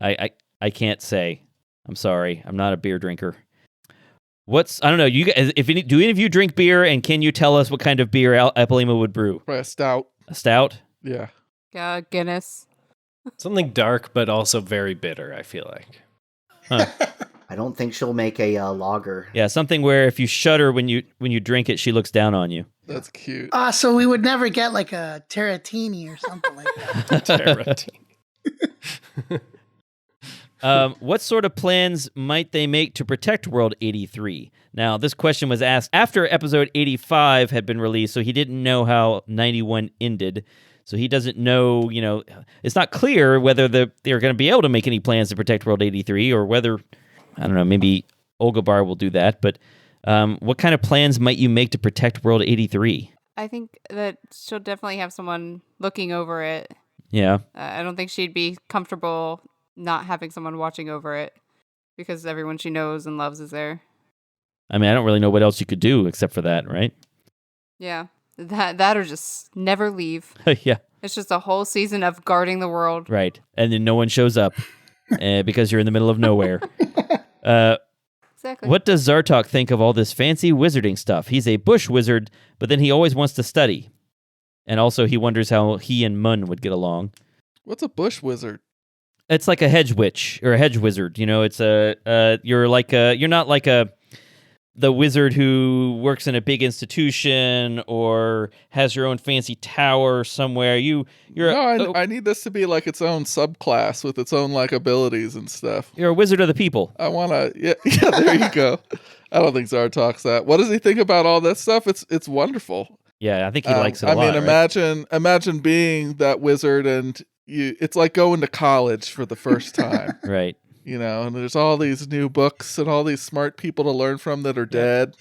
I can't say. I'm sorry. I'm not a beer drinker. I don't know. You guys, do any of you drink beer, and can you tell us what kind of beer Epilema would brew? Probably a stout. A stout? Yeah. Guinness. Something dark, but also very bitter, I feel like. Huh. I don't think she'll make a lager. Yeah, something where if you shudder when you drink it, she looks down on you. That's cute. So we would never get like a Terratini or something like that. Terratini. What sort of plans might they make to protect World 83? Now, this question was asked after episode 85 had been released, so he didn't know how 91 ended. So he doesn't know, it's not clear whether they're going to be able to make any plans to protect World 83 or whether, I don't know, maybe Olgabar will do that. But what kind of plans might you make to protect World 83? I think that she'll definitely have someone looking over it. Yeah. I don't think she'd be comfortable not having someone watching over it because everyone she knows and loves is there. I mean, I don't really know what else you could do except for that, right? Yeah. That or just never leave. Yeah. It's just a whole season of guarding the world. Right. And then no one shows up because you're in the middle of nowhere. Exactly. What does Zartok think of all this fancy wizarding stuff? He's a bush wizard, but then he always wants to study. And also he wonders how he and Mun would get along. What's a bush wizard? It's like a hedge witch or a hedge wizard. It's you're not like the wizard who works in a big institution or has your own fancy tower somewhere. I need this to be like its own subclass with its own like abilities and stuff. You're a wizard of the people. I want to, yeah, there you go. I don't think Zartok's that. What does he think about all that stuff? It's wonderful. Yeah, I think he likes it a lot. I mean, imagine being that wizard and it's like going to college for the first time. Right. and there's all these new books and all these smart people to learn from that are dead.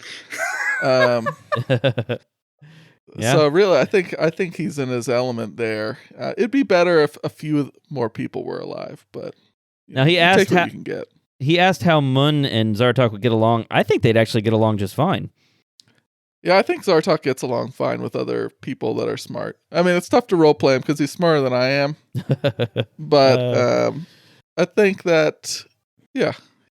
Yeah. So really, I think he's in his element there. It'd be better if a few more people were alive, but Now, he you asked take what how- you can get. He asked how Mun and Zartok would get along. I think they'd actually get along just fine. Yeah, I think Zartok gets along fine with other people that are smart. I mean, it's tough to roleplay him because he's smarter than I am. But I think that,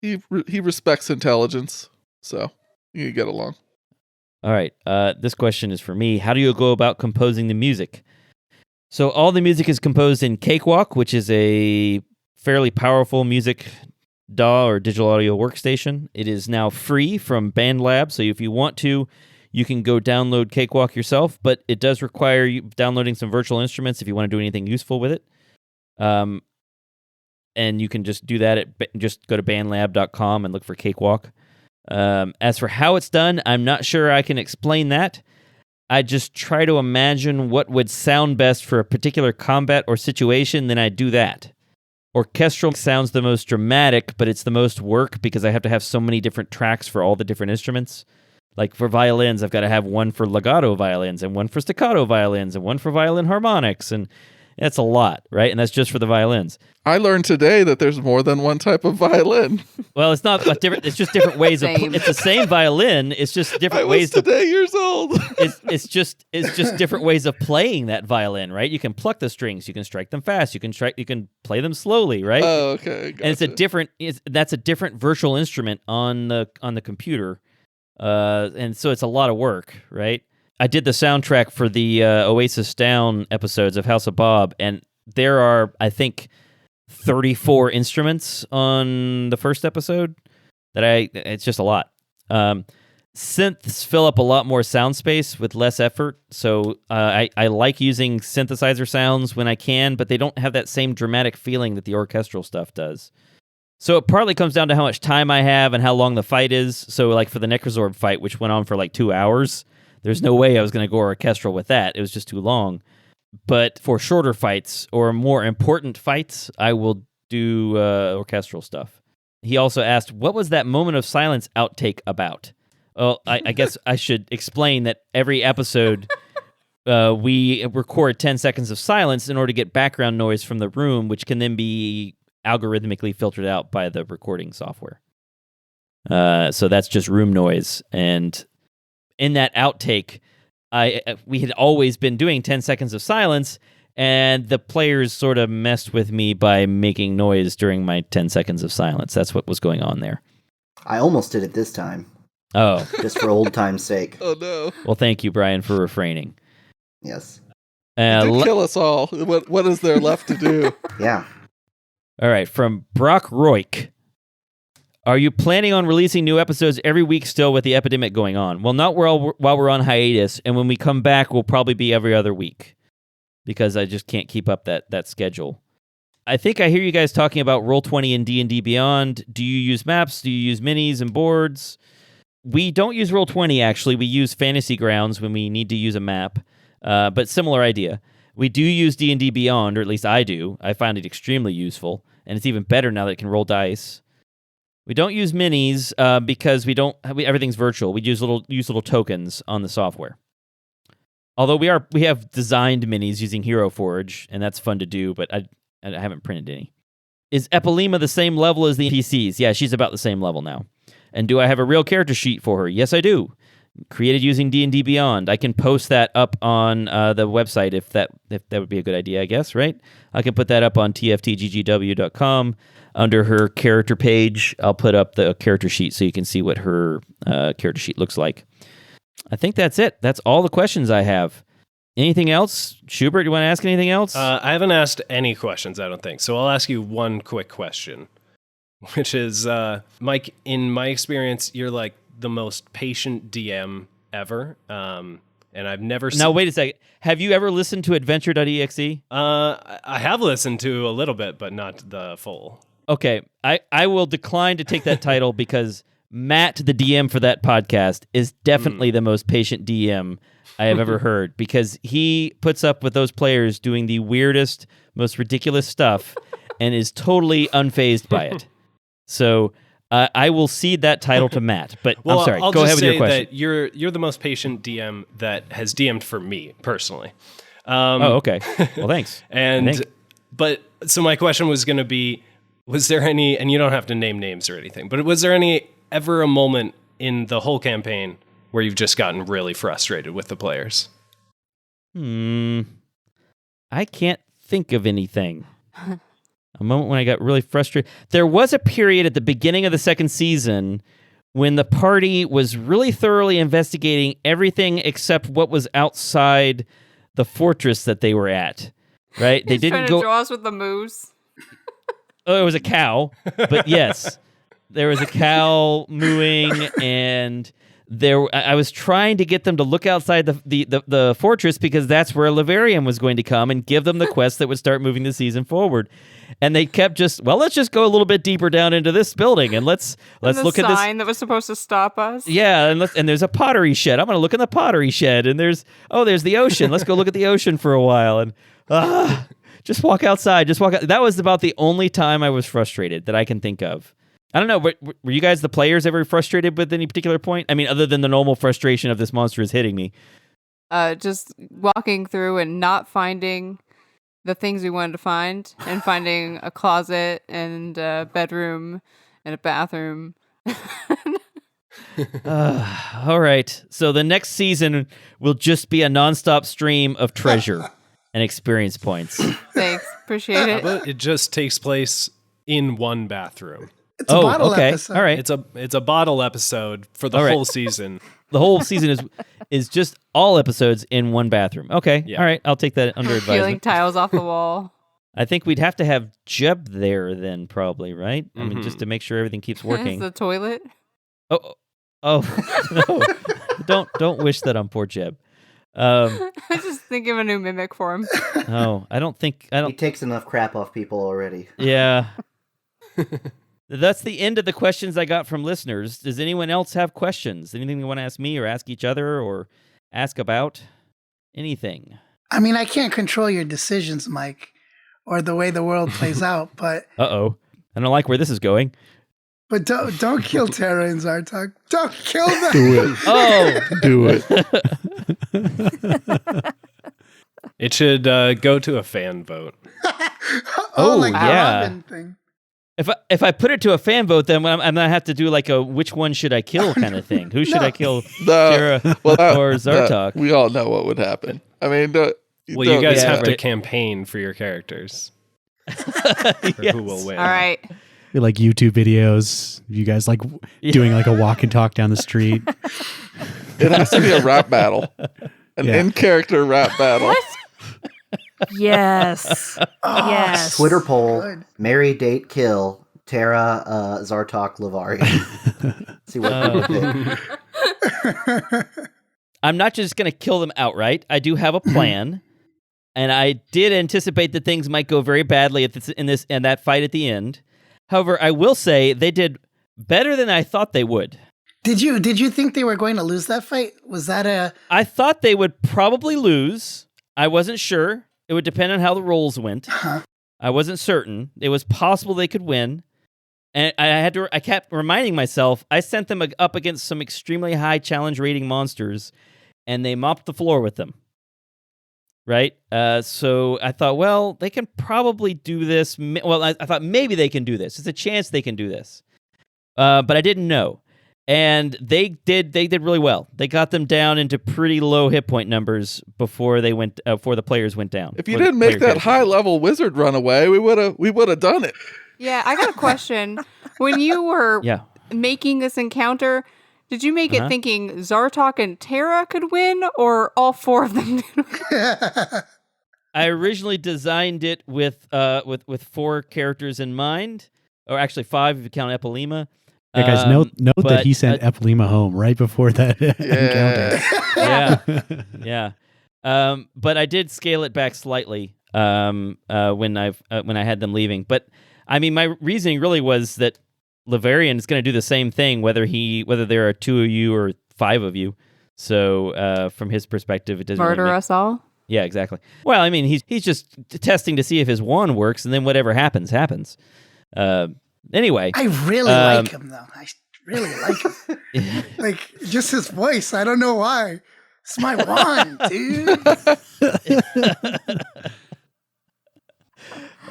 he respects intelligence, so you get along. All right. This question is for me. How do you go about composing the music? So all the music is composed in Cakewalk, which is a fairly powerful music DAW or digital audio workstation. It is now free from BandLab, so if you want to, you can go download Cakewalk yourself, but it does require you downloading some virtual instruments if you want to do anything useful with it. And you can just do that just go to bandlab.com and look for Cakewalk. As for how it's done, I'm not sure I can explain that. I just try to imagine what would sound best for a particular combat or situation, then I do that. Orchestral sounds the most dramatic, but it's the most work because I have to have so many different tracks for all the different instruments. Like for violins, I've got to have one for legato violins and one for staccato violins and one for violin harmonics, and that's a lot, right? And that's just for the violins. I learned today that there's more than one type of violin. Well, it's not different. It's just different ways of. Same. It's the same violin. It's just different I ways. was today years old. It's just different ways of playing that violin, right? You can pluck the strings. You can strike them fast. You can play them slowly, right? Oh, okay. And it's a different. That's a different virtual instrument on the computer, and so it's a lot of work, right? I did the soundtrack for the Oasis Down episodes of House of Bob, and there are, I think, 34 instruments on the first episode. It's just a lot. Synths fill up a lot more sound space with less effort, so I like using synthesizer sounds when I can, but they don't have that same dramatic feeling that the orchestral stuff does. So it partly comes down to how much time I have and how long the fight is. So like for the Necrozorb fight, which went on for like 2 hours, there's no way I was going to go orchestral with that. It was just too long. But for shorter fights or more important fights, I will do orchestral stuff. He also asked, what was that moment of silence outtake about? Well, I guess I should explain that every episode we record 10 seconds of silence in order to get background noise from the room, which can then be algorithmically filtered out by the recording software. So that's just room noise. And in that outtake, we had always been doing 10 seconds of silence, and the players sort of messed with me by making noise during my 10 seconds of silence. That's what was going on there. I almost did it this time, Oh, just for old time's sake. Oh, no. well, thank you, Brian, for refraining. Yes. You did kill us all. What is there left to do? Yeah. All right, from Brock Roik. Are you planning on releasing new episodes every week still with the epidemic going on? Well, not while we're on hiatus, and when we come back, we'll probably be every other week because I just can't keep up that schedule. I think I hear you guys talking about Roll20 and D&D Beyond. Do you use maps? Do you use minis and boards? We don't use Roll20, actually. We use Fantasy Grounds when we need to use a map, but similar idea. We do use D&D Beyond, or at least I do. I find it extremely useful, and it's even better now that it can roll dice. We don't use minis because everything's virtual. We use little tokens on the software. Although we have designed minis using Hero Forge, and that's fun to do, but I haven't printed any. Is Epilema the same level as the NPCs? Yeah, she's about the same level now. And do I have a real character sheet for her? Yes, I do. Created using D&D Beyond. I can post that up on the website if that would be a good idea, I guess, right? I can put that up on tftggw.com. Under her character page, I'll put up the character sheet so you can see what her character sheet looks like. I think that's it. That's all the questions I have. Anything else? Schubert, do you want to ask anything else? I haven't asked any questions, I don't think. So I'll ask you one quick question, which is, Mike, in my experience, you're like the most patient DM ever. And I've never Now, wait a second. Have you ever listened to adventure.exe? I have listened to a little bit, but not the full. Okay, I will decline to take that title because Matt, the DM for that podcast, is definitely the most patient DM I have ever heard because he puts up with those players doing the weirdest, most ridiculous stuff and is totally unfazed by it. So I will cede that title to Matt. But Well, I'm sorry. I'll Go just ahead with your say question. that you're the most patient DM that has DM'd for me personally. Oh, okay. Well, thanks. But so my question was going to be, was there any, and you don't have to name names or anything, but was there ever a moment in the whole campaign where you've just gotten really frustrated with the players? I can't think of anything. A moment when I got really frustrated. There was a period at the beginning of the second season when the party was really thoroughly investigating everything except what was outside the fortress that they were at. Right? They He's didn't trying go. to draw us with the moose. Oh, it was a cow. But yes, there was a cow mooing, and I was trying to get them to look outside the fortress because that's where Laverian was going to come and give them the quest that would start moving the season forward. And they kept let's just go a little bit deeper down into this building and let's look at this sign that was supposed to stop us. Yeah, and there's a pottery shed. I'm going to look in the pottery shed, and there's the ocean. Let's go look at the ocean for a while, and just walk outside. Just walk out. That was about the only time I was frustrated that I can think of. I don't know, but were you guys, the players, ever frustrated with any particular point? I mean, other than the normal frustration of this monster is hitting me. Just walking through and not finding the things we wanted to find, and finding a closet and a bedroom and a bathroom. All right. So the next season will just be a nonstop stream of treasure and experience points. Thanks. Appreciate it. But it just takes place in one bathroom. It's a bottle okay. episode. All right. It's a bottle episode for the All right. whole season. The whole season is just all episodes in one bathroom. Okay. Yeah. All right. I'll take that under Peeling advisement. tiles off the wall. I think we'd have to have Jeb there then, probably, right? I mean, just to make sure everything keeps working. The toilet. Oh, no! Don't wish that on poor Jeb. I just think of a new mimic for him. No, I don't. He takes enough crap off people already. Yeah. That's the end of the questions I got from listeners. Does anyone else have questions? Anything you want to ask me or ask each other or ask about? Anything? I mean, I can't control your decisions, Mike, or the way the world plays out, but Uh-oh. I don't like where this is going. but don't kill Terra and Zartok. Don't kill them. Do it. Oh! Do it. It should go to a fan vote. Oh, like the yeah. Robin thing. If I put it to a fan vote, then I'm going to have to do like a which one should I kill kind of thing. Who should I kill, Terra or Zartok? We all know what would happen. I mean, Well, you guys yeah, have to right. campaign for your characters. Yes. Who will win? All right. Like YouTube videos, you guys like doing like a walk and talk down the street. it has to be a rap battle, an Yeah. in-character rap battle. Yes. Yes. Twitter poll: Good. marry, date, kill Terra, Zartok, Lavari. See what people pick. I'm not just going to kill them outright. I do have a plan, and I did anticipate that things might go very badly in that fight at the end. However, I will say they did better than I thought they would. Did you think they were going to lose that fight? Was that a I thought they would probably lose. I wasn't sure. It would depend on how the rolls went. I wasn't certain. It was possible they could win. And I kept reminding myself, I sent them up against some extremely high challenge rating monsters, and they mopped the floor with them. Right? So I thought, well, they can probably do this. Well, I thought maybe they can do this. There's a chance they can do this. But I didn't know. And they did really well. They got them down into pretty low hit point numbers before the players went down. If you didn't make that high-level wizard run away, we would have done it. Yeah, I got a question. When you were making this encounter, did you make it thinking Zartok and Terra could win, or all four of them? I originally designed it with 4 characters in mind, or actually 5 if you count Epilema. Yeah, guys, note but that he sent Epilema home right before that encounter. Yeah. But I did scale it back slightly when I had them leaving. But I mean, my reasoning really was that Laverian is going to do the same thing, whether there are 2 of you or 5 of you. So from his perspective, it doesn't Murder really us all? Yeah, exactly. Well, I mean, he's just testing to see if his wand works, and then whatever happens. Anyway, I really like him, though. I really like him. Like, just his voice. I don't know why. It's my wand, dude.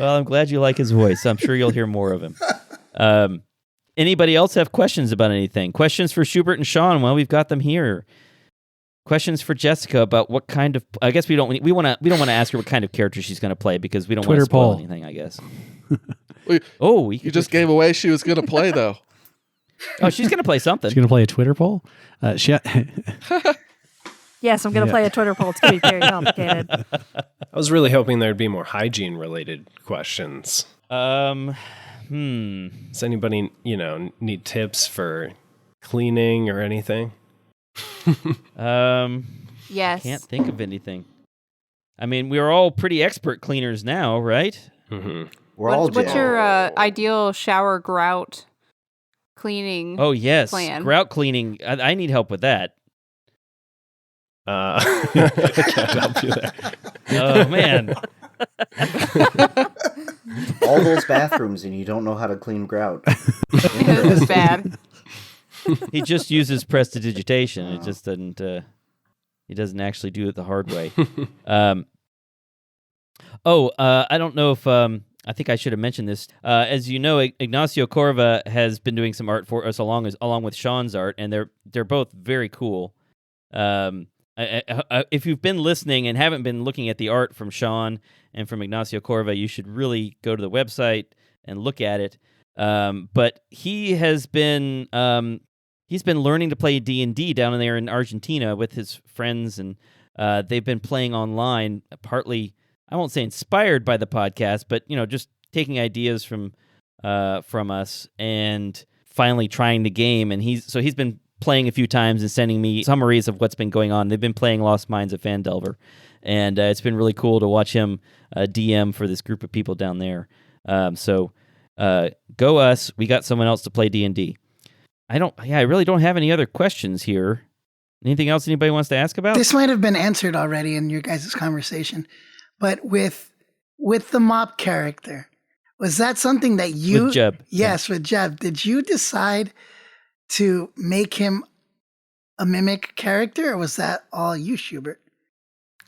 well, I'm glad you like his voice. I'm sure you'll hear more of him. Anybody else have questions about anything? Questions for Schubert and Sean? Well, we've got them here. Questions for Jessica about what kind of? I guess we don't want to ask her what kind of character she's going to play because we don't want to Twitter spoil poll. anything. I guess. You just gave away she was going to play though. Oh, she's going to play something. She's going to play a Twitter poll? Yes, I'm going to play a Twitter poll. It's going to be very complicated. I was really hoping there'd be more hygiene related questions. Does anybody, need tips for cleaning or anything? Yes. Can't think of anything. I mean, we're all pretty expert cleaners now, right? Mm-hmm. What's your ideal shower grout cleaning? Oh yes, plan? Grout cleaning. I need help with that. I can't help you there. Oh man. All those bathrooms and you don't know how to clean grout. This is bad. He just uses prestidigitation. It just doesn't. He doesn't actually do it the hard way. I don't know if I think I should have mentioned this. As you know, Ignacio Corva has been doing some art for us along with Sean's art, and they're both very cool. If you've been listening and haven't been looking at the art from Sean and from Ignacio Corva, you should really go to the website and look at it. But he has been he's been learning to play D&D down there in Argentina with his friends, and they've been playing online, partly, I won't say inspired by the podcast, but just taking ideas from us and finally trying the game. And he's been playing a few times and sending me summaries of what's been going on. They've been playing Lost Mines of Phandelver, and it's been really cool to watch him DM for this group of people down there. So go us. We got someone else to play D&D. I really don't have any other questions here. Anything else anybody wants to ask about? This might have been answered already in your guys' conversation, but with the mop character, was that something that you... With Jeb. Yes, with Jeb. Did you decide to make him a mimic character, or was that all you, Schubert?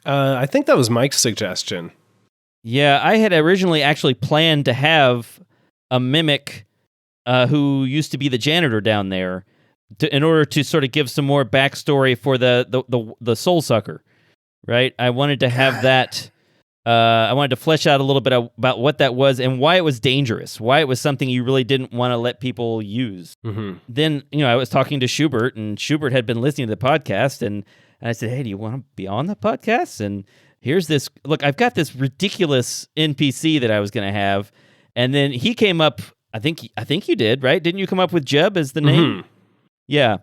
I think that was Mike's suggestion. Yeah, I had originally actually planned to have a mimic who used to be the janitor down there, in order to sort of give some more backstory for the soul sucker, right? I wanted to have that. I wanted to flesh out a little bit about what that was and why it was dangerous, why it was something you really didn't want to let people use. Mm-hmm. Then, I was talking to Schubert, and Schubert had been listening to the podcast, and I said, "Hey, do you want to be on the podcast?" And here's this. Look, I've got this ridiculous NPC that I was going to have, and then he came up. I think you did, right? Didn't you come up with Jeb as the name? Mm-hmm. Yeah.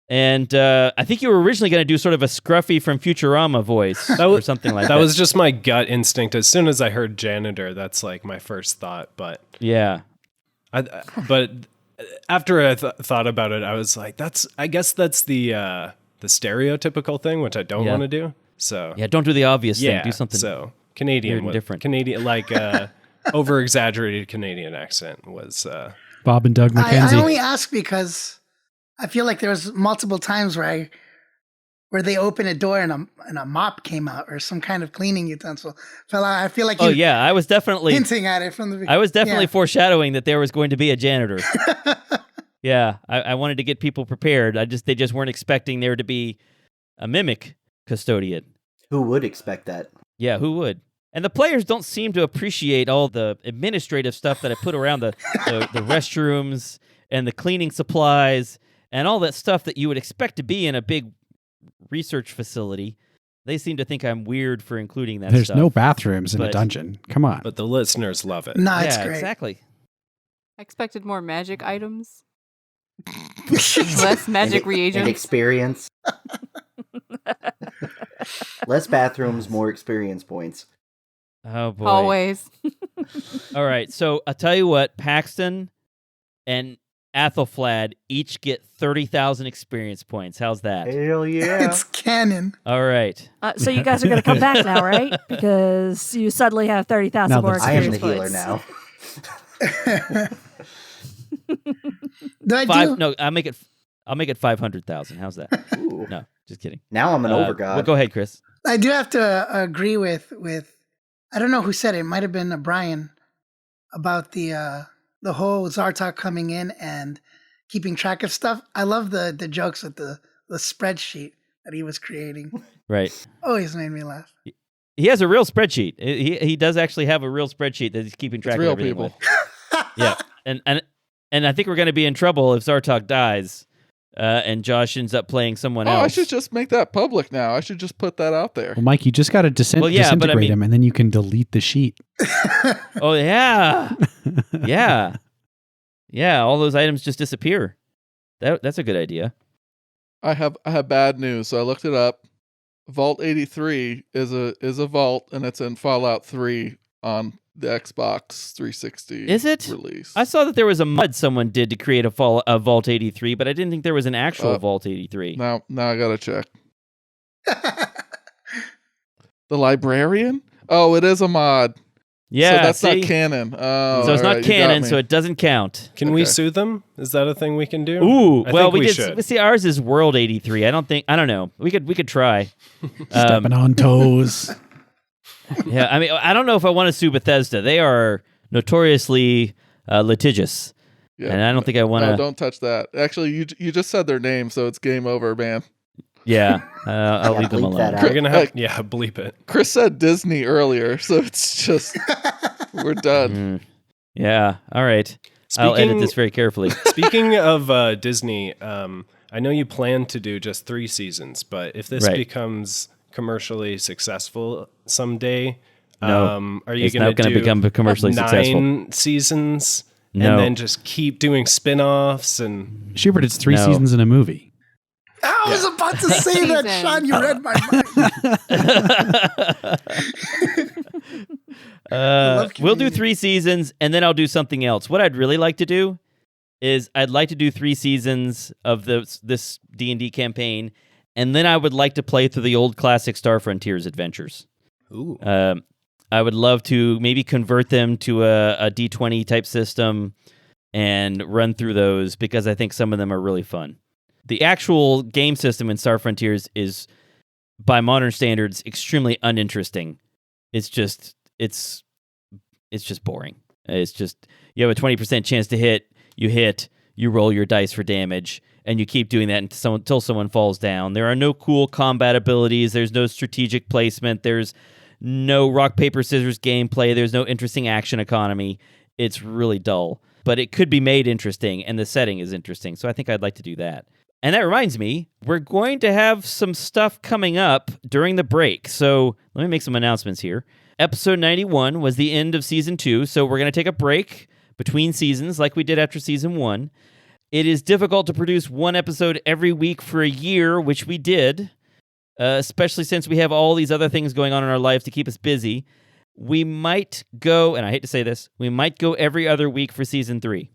And I think you were originally going to do sort of a Scruffy from Futurama voice or something like that. That was just my gut instinct. As soon as I heard janitor, that's like my first thought. But yeah, but after I thought about it, I was like, I guess that's the stereotypical thing, which I don't want to do. So yeah, don't do the obvious thing. Do something. So Canadian, different. Canadian, like over exaggerated Canadian accent was Bob and Doug McKenzie. I only ask because I feel like there was multiple times where they opened a door and a mop came out, or some kind of cleaning utensil fell out. I feel like I was definitely hinting at it from the beginning. I was definitely foreshadowing that there was going to be a janitor. Yeah, I wanted to get people prepared. They just weren't expecting there to be a mimic custodian. Who would expect that? Yeah, who would? And the players don't seem to appreciate all the administrative stuff that I put around the restrooms and the cleaning supplies and all that stuff that you would expect to be in a big research facility. They seem to think I'm weird for including that There's stuff. no bathrooms in a dungeon. Come on. But the listeners love it. No, it's great. Exactly. I expected more magic items. Less magic reagents. And experience. Less bathrooms, more experience points. Oh, boy. Always. All right, so I'll tell you what, Paxton and Athelflaed each get 30,000 experience points. How's that? Hell yeah. It's canon. All right. So you guys are going to come back now, right? Because you suddenly have 30,000 more I am experience the healer points. now. Do I five. do? No, I'll make it 500,000. How's that? Ooh. No, just kidding. Now I'm an overgod. Well, go ahead, Chris. I do have to agree with. I don't know who said it. It might have been Brian about the whole Zartok coming in and keeping track of stuff. I love the jokes with the spreadsheet that he was creating. Right. Always made me laugh. He has a real spreadsheet. He does actually have a real spreadsheet that he's keeping track of real everything people. with. Yeah, and I think we're going to be in trouble if Zartok dies, and Josh ends up playing someone else. I should just make that public now. I should just put that out there. Well, Mike, you just got to disintegrate him, and then you can delete the sheet. Oh yeah, yeah. All those items just disappear. That's a good idea. I have bad news. So I looked it up. Vault 83 is a vault, and it's in Fallout 3 on the Xbox 360. Is it? Release? I saw that there was a mod someone did to create a Vault 83, but I didn't think there was an actual Vault 83. Now I gotta check. The Librarian? Oh, it is a mod. Yeah, so that's see? not canon. Oh, So it's not alright, you got canon, me. so it doesn't count. Can we sue them? Is that a thing we can do? Ooh, I well, think we did. should. See, ours is World 83. I don't know. We could try. Stepping on toes. Yeah, I mean, I don't know if I want to sue Bethesda. They are notoriously litigious, Yeah. and I don't think I want No, to. don't touch that. Actually, you just said their name, so it's game over, man. Yeah, I'll leave them bleep that alone. out. We're gonna have bleep it. Chris said Disney earlier, so it's just we're done. Yeah, all right. I'll edit this very carefully. Speaking of Disney, I know you plan to do just 3 seasons, but if this Right. becomes commercially successful someday, No, are you it's going not to gonna become commercially 9 successful. seasons No. and then just keep doing spin-offs and Schubert, it's 3 No. seasons in a movie. I was about to say that, Season. Sean. You read my mind. We'll do Community. 3 seasons, and then I'll do something else. What I'd really like to do is I'd like to do 3 seasons of this D&D campaign, and then I would like to play through the old classic Star Frontiers adventures. ooh. I would love to maybe convert them to a D20 type system and run through those because I think some of them are really fun. The actual game system in Star Frontiers is, by modern standards, extremely uninteresting. It's just boring. It's just you have a 20% chance to hit, you roll your dice for damage, and you keep doing that until someone falls down. There are no cool combat abilities. There's no strategic placement. There's no rock, paper, scissors gameplay. There's no interesting action economy. It's really dull. But it could be made interesting, and the setting is interesting. So I think I'd like to do that. And that reminds me, we're going to have some stuff coming up during the break. So let me make some announcements here. Episode 91 was the end of Season 2, so we're going to take a break between seasons like we did after Season 1. It is difficult to produce one episode every week for a year, which we did, especially since we have all these other things going on in our lives to keep us busy. We might go, and I hate to say this, we might go every other week for Season 3.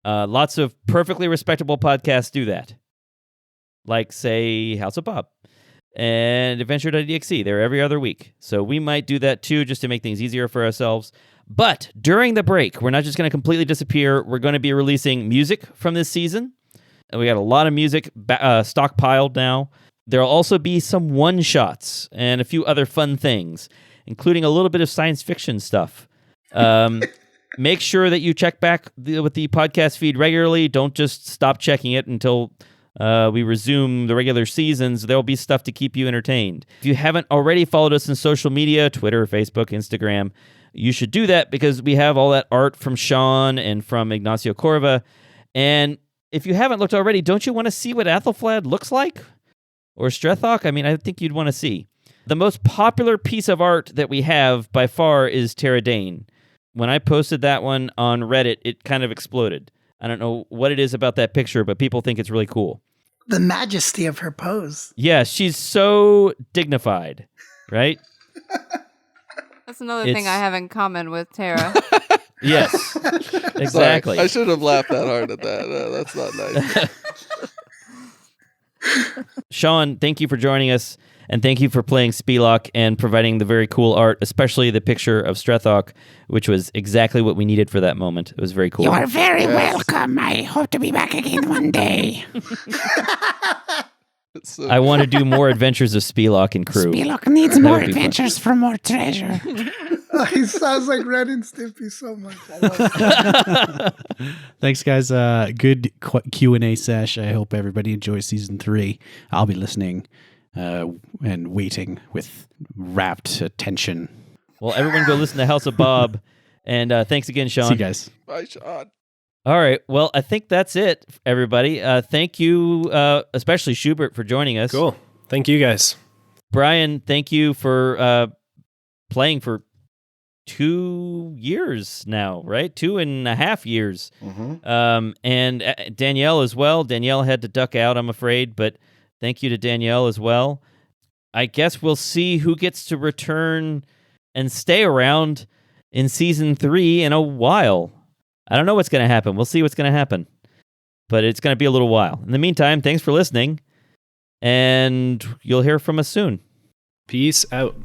Lots of perfectly respectable podcasts do that. Like, say, House of Bob and Adventure.exe. They're every other week. So we might do that too, just to make things easier for ourselves. But during the break, we're not just going to completely disappear. We're going to be releasing music from this season. And we got a lot of music stockpiled now. There'll also be some one-shots and a few other fun things, including a little bit of science fiction stuff. Make sure that you check back with the podcast feed regularly. Don't just stop checking it until we resume the regular seasons. There'll be stuff to keep you entertained. If you haven't already followed us in social media, Twitter, Facebook, Instagram, you should do that because we have all that art from Sean and from Ignacio Corva. And if you haven't looked already, don't you want to see what Athelflaed looks like? Or Strethok? I mean, I think you'd want to see. The most popular piece of art that we have by far is Tara Dane. When I posted that one on Reddit, it kind of exploded. I don't know what it is about that picture, but people think it's really cool. The majesty of her pose. Yeah, she's so dignified, right? That's another thing I have in common with Tara. Yes, exactly. Sorry, I should have laughed that hard at that. That's not nice. Sean, thank you for joining us. And thank you for playing Spelok and providing the very cool art, especially the picture of Strethok, which was exactly what we needed for that moment. It was very cool. You are very welcome. I hope to be back again one day. So I want to do more adventures of Spelok and crew. Spelok needs That more would be fun. adventures for more treasure. He sounds like Ren and Stimpy so much. I love it. Thanks, guys. Good Q&A sesh. I hope everybody enjoys season 3. I'll be listening and waiting with rapt attention. Well, everyone go listen to House of Bob. And thanks again, Sean. See you guys. bye, Sean. All right. Well, I think that's it, everybody. Thank you, especially Schubert, for joining us. Cool. Thank you guys. Brian, thank you for playing for 2 years now, right? 2.5 years. Mm-hmm. And Danielle as well. Danielle had to duck out, I'm afraid, but thank you to Danielle as well. I guess we'll see who gets to return and stay around in season 3 in a while. I don't know what's going to happen. We'll see what's going to happen. But it's going to be a little while. In the meantime, thanks for listening. And you'll hear from us soon. Peace out.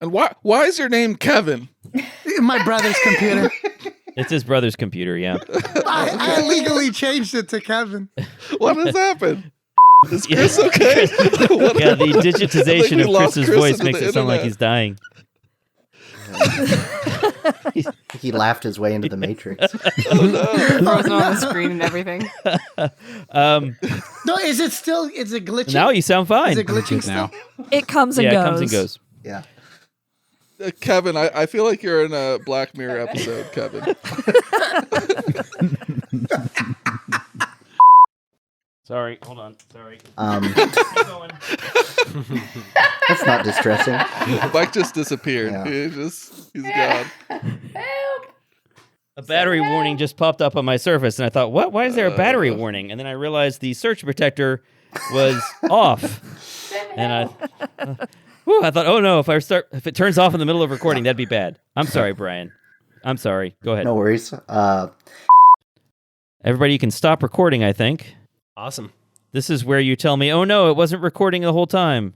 And why is your name Kevin? My brother's computer. It's his brother's computer, yeah. I legally changed it to Kevin. What has happened? Is Chris okay? Yeah, the I think digitization we of lost Chris's Chris voice into makes the it sound like internet. he's dying. He laughed his way into the Matrix. Frozen on the screen and everything. No, is it glitching? Now you sound fine. Is it glitching Good now. still? It comes and Yeah, goes. it comes and goes. Yeah. Kevin, I feel like you're in a Black Mirror episode, Kevin. Sorry, hold on. Sorry. That's not distressing. Mike just disappeared. Yeah. He's gone. Help! A battery warning just popped up on my surface, and I thought, what? Why is there a battery warning? And then I realized the surge protector was off. And I thought, oh no, if it turns off in the middle of recording, that'd be bad. I'm sorry, Brian. I'm sorry. Go ahead. No worries. Everybody, you can stop recording, I think. Awesome. This is where you tell me, oh no, it wasn't recording the whole time.